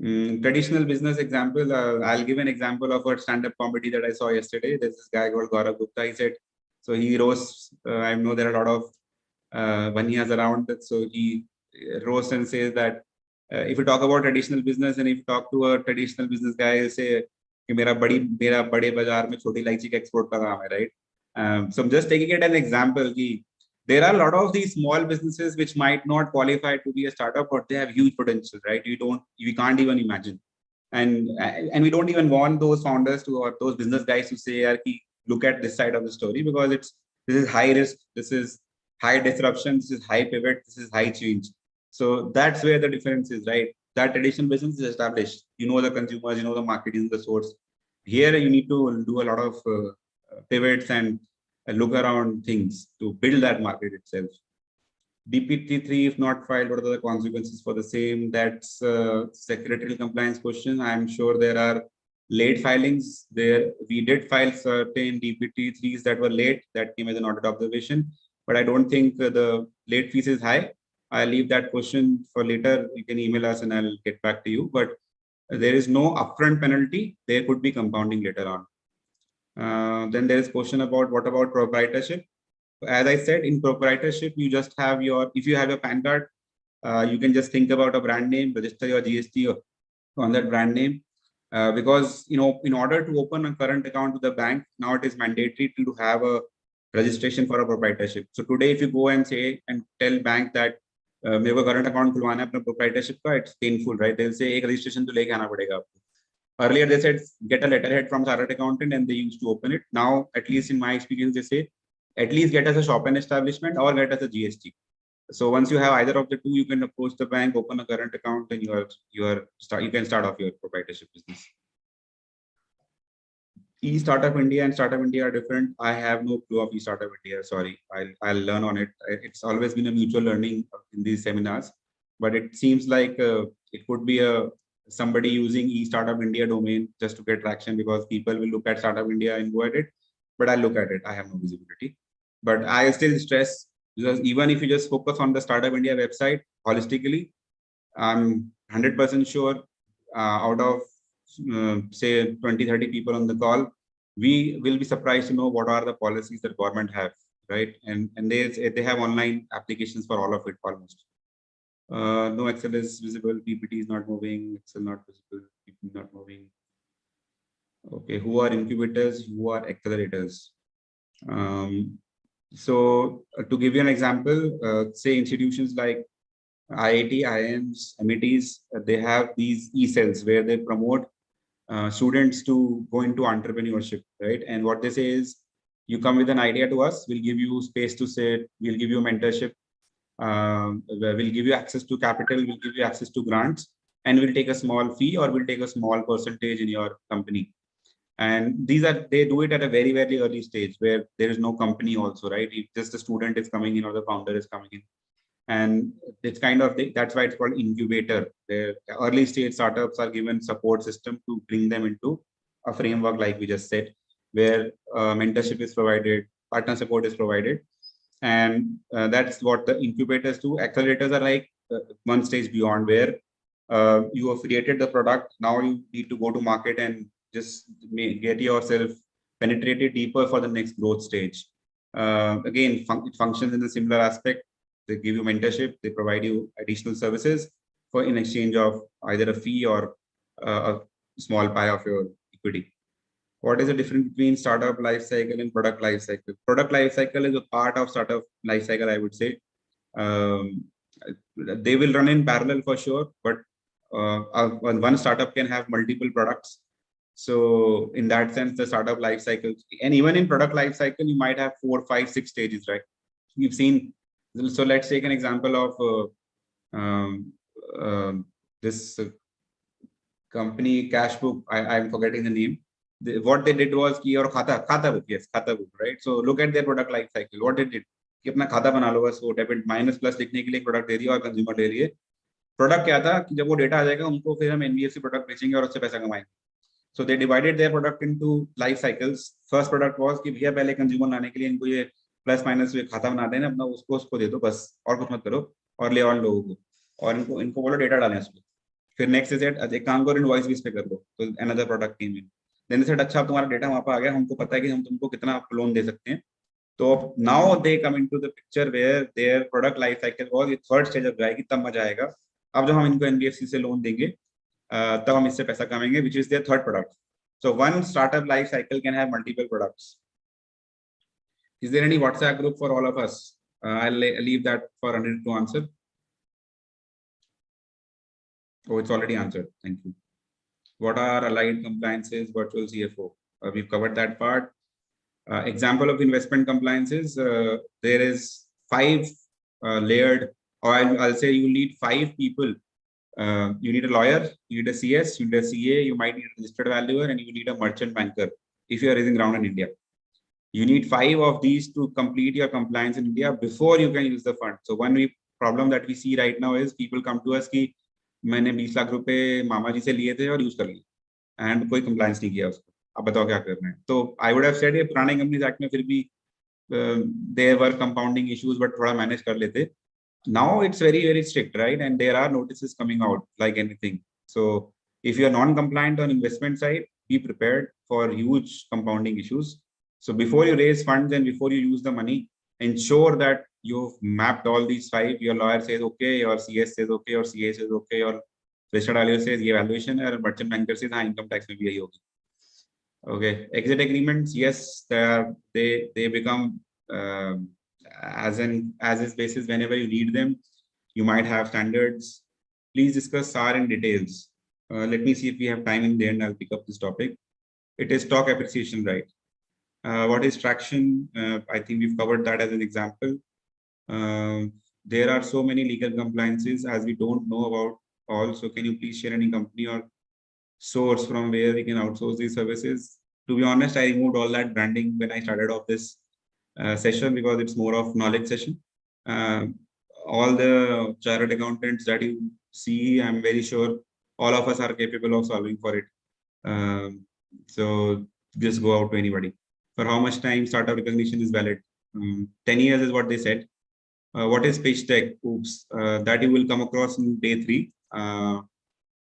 Traditional business example, I'll give an example of a stand-up comedy that I saw yesterday. There's this guy called Gaurav Gupta. He said, so he roasts, I know there are a lot of when he has around that, so he roasts and says that if you talk about traditional business and if you talk to a traditional business guy, he'll say, mera bade bazaar mein choti ilaichi ka export ka kaam hai, right? So I'm just taking it as an example. There are a lot of these small businesses which might not qualify to be a startup, but they have huge potential, right? We can't even imagine. And we don't even want those founders to, or those business guys to say, look at this side of the story, because this is high risk, this is high disruption, this is high pivot, this is high change. So that's where the difference is, right? That traditional business is established. You know the consumers, you know the market, you know the source. Here you need to do a lot of pivots and look around things to build that market itself. DPT3, if not filed, what are the consequences for the same? That's a secretarial compliance question. I'm sure there are late filings there. We did file certain DPT3s that were late, that came as an audit observation, but I don't think the late fees is high. I'll leave that question for later. You can email us and I'll get back to you, but there is no upfront penalty. There could be compounding later on. Then there is question about what about proprietorship. As I said, in proprietorship, you just have if you have a PAN card, you can just think about a brand name, register your GST on that brand name. Because, in order to open a current account with the bank, now it is mandatory to have a registration for a proprietorship. So today, if you go and say and tell bank that मेरे को current account खुलवाना है अपना proprietorship का, it's painful, right? They'll say एक registration तो लेके आना पड़ेगा आपको. Earlier, they said, get a letterhead from chartered accountant and they used to open it. Now, at least in my experience, they say, at least get us a shop and establishment or get us a GST. So once you have either of the two, you can approach the bank, open a current account, and you can start off your proprietorship business. E-Startup India and Startup India are different. I have no clue of E-Startup India. Sorry, I'll learn on it. It's always been a mutual learning in these seminars, but it seems like it could be somebody using e-Startup India domain just to get traction, because people will look at Startup India and go at it, but I'll look at it. I have no visibility, but I still stress, because even if you just focus on the Startup India website holistically, I'm 100% sure out of say 20-30 people on the call, we will be surprised to know what are the policies that government have, right? And they have online applications for all of it almost. No, Excel is visible, PPT is not moving, Excel not visible, PPT not moving. Okay, who are incubators, who are accelerators? So to give you an example, say institutions like IIT, IIMs, METs, they have these e-cells where they promote students to go into entrepreneurship, right? And what they say is, you come with an idea to us, we'll give you space to say, we'll give you mentorship, we'll give you access to capital, we'll give you access to grants, and we'll take a small fee or we'll take a small percentage in your company. And they do it at a very, very early stage where there is no company also, right? If just the student is coming in or the founder is coming in. And it's kind of, that's why it's called incubator. The early stage startups are given support system to bring them into a framework, like we just said, where mentorship is provided, partner support is provided. And that's what the incubators do. Accelerators are like one stage beyond, where you have created the product. Now you need to go to market and just get yourself penetrated deeper for the next growth stage. Again, it functions in a similar aspect. They give you mentorship, they provide you additional services in exchange of either a fee or a small pie of your equity. What is the difference between startup life cycle and product life cycle? Product life cycle is a part of startup life cycle, I would say. They will run in parallel for sure, but one startup can have multiple products. So in that sense, the startup life cycle, and even in product life cycle, you might have 4, 5, 6 stages, right? We've seen. So let's take an example of this company Cashbook. I'm forgetting the name. What they did was कि और खाता book, yes, खाता book, right? So look at their product life cycle. What they did कि अपना खाता बना लो, बस वो डेबिट माइनस प्लस लिखने के लिए प्रोडक्ट दे दिया और कंज्यूमर ले लिए. प्रोडक्ट क्या था कि जब वो डेटा आ जाएगा उनको फिर हम एनबीएफसी प्रोडक्ट बेचेंगे और उससे पैसा कमाएंगे. So they divided their product into life cycles. First product was कि भैया पहले कंज्यूमर लाने के लिए इनको ये प्लस माइनस ये खाता बना देना, अपना उसको दे दो बस, और कुछ मत करो, और ले ऑन लोगों को, और इनको बोलो डेटा डालें उसमें. फिर नेक्स्ट इज एक काम करो इनवॉइस भी इस पे कर दो. तो अनदर प्रोडक्ट केम इन. देन सेड अच्छा तुम्हारा डेटा वहां पर आ गया, हमको पता है कि हम तुमको कितना लोन दे सकते हैं. तो now they come into the picture where their product life cycle was third stage of जाएगी, तब मजा आएगा. अब जब हम इनको एनबीएफसी से लोन देंगे तब हम इससे पैसा कमाएंगे, which is there third product. So one startup life cycle can have multiple products. Is there any WhatsApp group for all of us? I'll leave that for Anil to answer. Oh, it's already answered. Thank you. What are allied compliances, virtual CFO? We've covered that part. Example of investment compliances. There is 5 layered, or I'll say you need 5 people. You need a lawyer, you need a CS, you need a CA, you might need a registered valuer, and you need a merchant banker if you are raising ground in India. You need 5 of these to complete your compliance in India before you can use the fund. So one problem that we see right now is people come to us कि मैंने 20 लाख रुपए मामा जी से लिए थे और use कर लिए, and कोई compliance नहीं किया उसको, अब बताओ क्या करना है. तो I would have said ये पुराने कंपनीज एक्ट में फिर भी there were compounding issues, but थोड़ा मैनेज कर लेते. Now it's very, very strict, right? And there are notices coming out like anything. So if you're non-compliant on investment side, be prepared for huge compounding issues. So before you raise funds and before you use the money, ensure that you've mapped all these 5. Your lawyer says okay, your CS says okay, or CA says okay, or registered valuer says ये valuation है, और merchant banker says हाँ income tax में भी यही होगी. Okay, exit agreements, yes, they become as is basis whenever you need them. You might have standards. Please discuss SAR in details. Let me see if we have time in the end. I'll pick up this topic. It is stock appreciation, right? What is traction? I think we've covered that as an example. There are so many legal compliances as we don't know about all. So can you please share any company or source from where we can outsource these services? To be honest, I removed all that branding when I started off this session because it's more of knowledge session. All the chartered accountants that you see, I'm very sure all of us are capable of solving for it. So just go out to anybody. For how much time startup recognition is valid? 10 years is what they said. What is pitch deck? Oops, that you will come across in day 3. So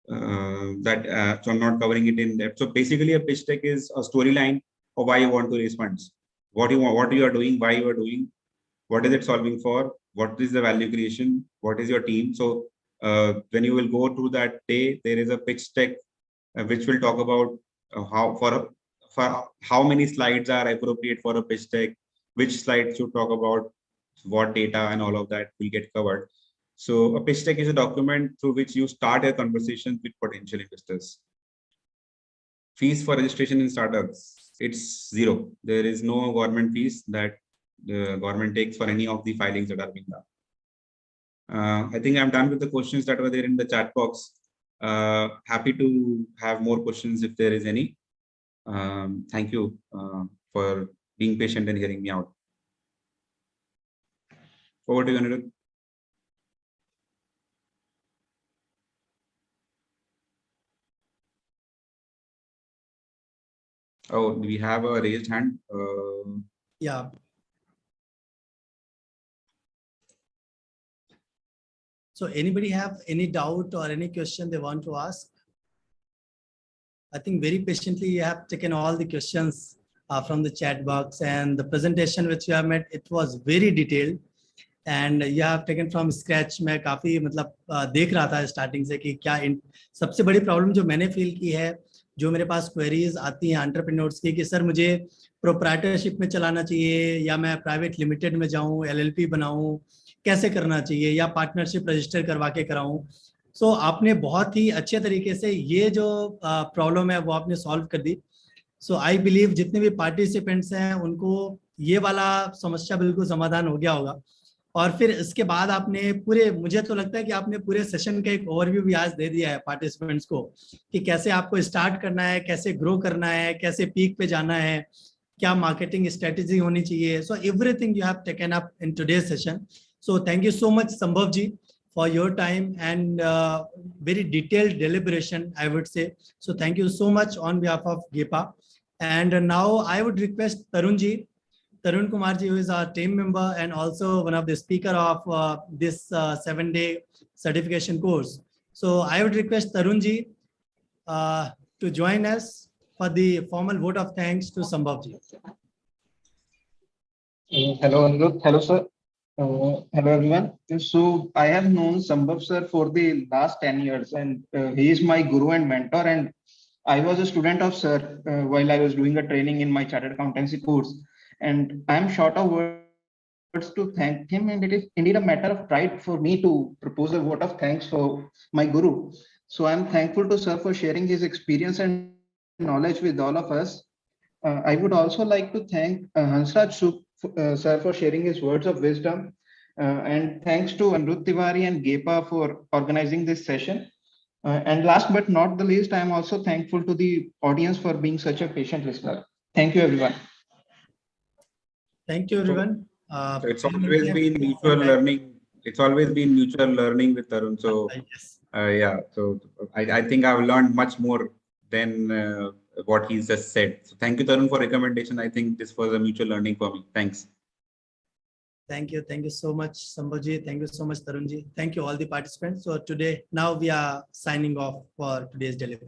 I'm not covering it in depth. So basically a pitch deck is a storyline of why you want to raise funds. What you want, what you are doing, why you are doing, what is it solving for, what is the value creation, what is your team. So when you will go through that day, there is a pitch deck which will talk about how many slides are appropriate for a pitch deck, which slides should talk about what data, and all of that will get covered. So a pitch deck is a document through which you start a conversation with potential investors. Fees for registration in startups, it's 0. There is no government fees that the government takes for any of the filings that are being done. I think I'm done with the questions that were there in the chat box. Happy to have more questions if there is any. Thank you for being patient and hearing me out. Over to you, Anirudh. Oh, we have a raised hand. Yeah. So anybody have any doubt or any question they want to ask? I think very patiently you have taken all the questions from the chat box, and the presentation which you have made, it was very detailed. And you have taken from scratch. मैं काफी मतलब देख रहा था starting से कि क्या सबसे बड़ी प्रॉब्लम जो मैंने फील की है, जो मेरे पास क्वेरीज आती हैं एंटरप्रेन्योर्स की कि सर मुझे प्रोप्राइटरशिप में चलाना चाहिए या मैं प्राइवेट लिमिटेड में जाऊं, एलएलपी बनाऊं, कैसे करना चाहिए, या पार्टनरशिप रजिस्टर करवा के कराऊं। सो आपने बहुत ही अच्छे तरीके से ये जो प्रॉब्लम है वो आपने सॉल्व कर दी। सो आई बिलीव जितने भी पार्टिसिपेंट्स हैं उनको ये वाला समस्या बिल्कुल समाधान हो गया होगा। और फिर इसके बाद आपने पूरे, मुझे तो लगता है कि आपने पूरे सेशन का एक ओवरव्यू भी आज दे दिया है पार्टिसिपेंट्स को कि कैसे आपको स्टार्ट करना है, कैसे ग्रो करना है, कैसे पीक पे जाना है, क्या मार्केटिंग स्ट्रेटेजी होनी चाहिए। So everything you have taken up in today's session. So thank you so much संभव जी for your time and very detailed deliberation, I would say. So thank you so much on behalf of GEPA. And now I would request Tarun ji, Tarun Kumar ji, who is our team member and also one of the speaker of this 7-day certification course. So I would request Tarun ji to join us for the formal vote of thanks to Sambhav ji. Hello, Anirudh. Hello, sir. Hello, everyone. So I have known Sambhav sir for the last 10 years, and he is my guru and mentor. And I was a student of sir while I was doing a training in my chartered accountancy course. And I am short of words to thank him. And it is indeed a matter of pride for me to propose a vote of thanks for my guru. So I am thankful to sir for sharing his experience and knowledge with all of us. I would also like to thank Hansraj sir for sharing his words of wisdom. And thanks to Anirudh Tiwari and GEPA for organizing this session. And last but not the least, I am also thankful to the audience for being such a patient listener. Thank you, everyone. Thank you, everyone. So it's always been mutual learning. It's always been mutual learning with Tarun. So yes. yeah, so I think I've learned much more than what he's just said. So thank you, Tarun, for recommendation. I think this was a mutual learning for me. Thanks. Thank you so much, Sambhav ji. Thank you so much, Tarun ji. Thank you all the participants. So today, now we are signing off for today's delivery.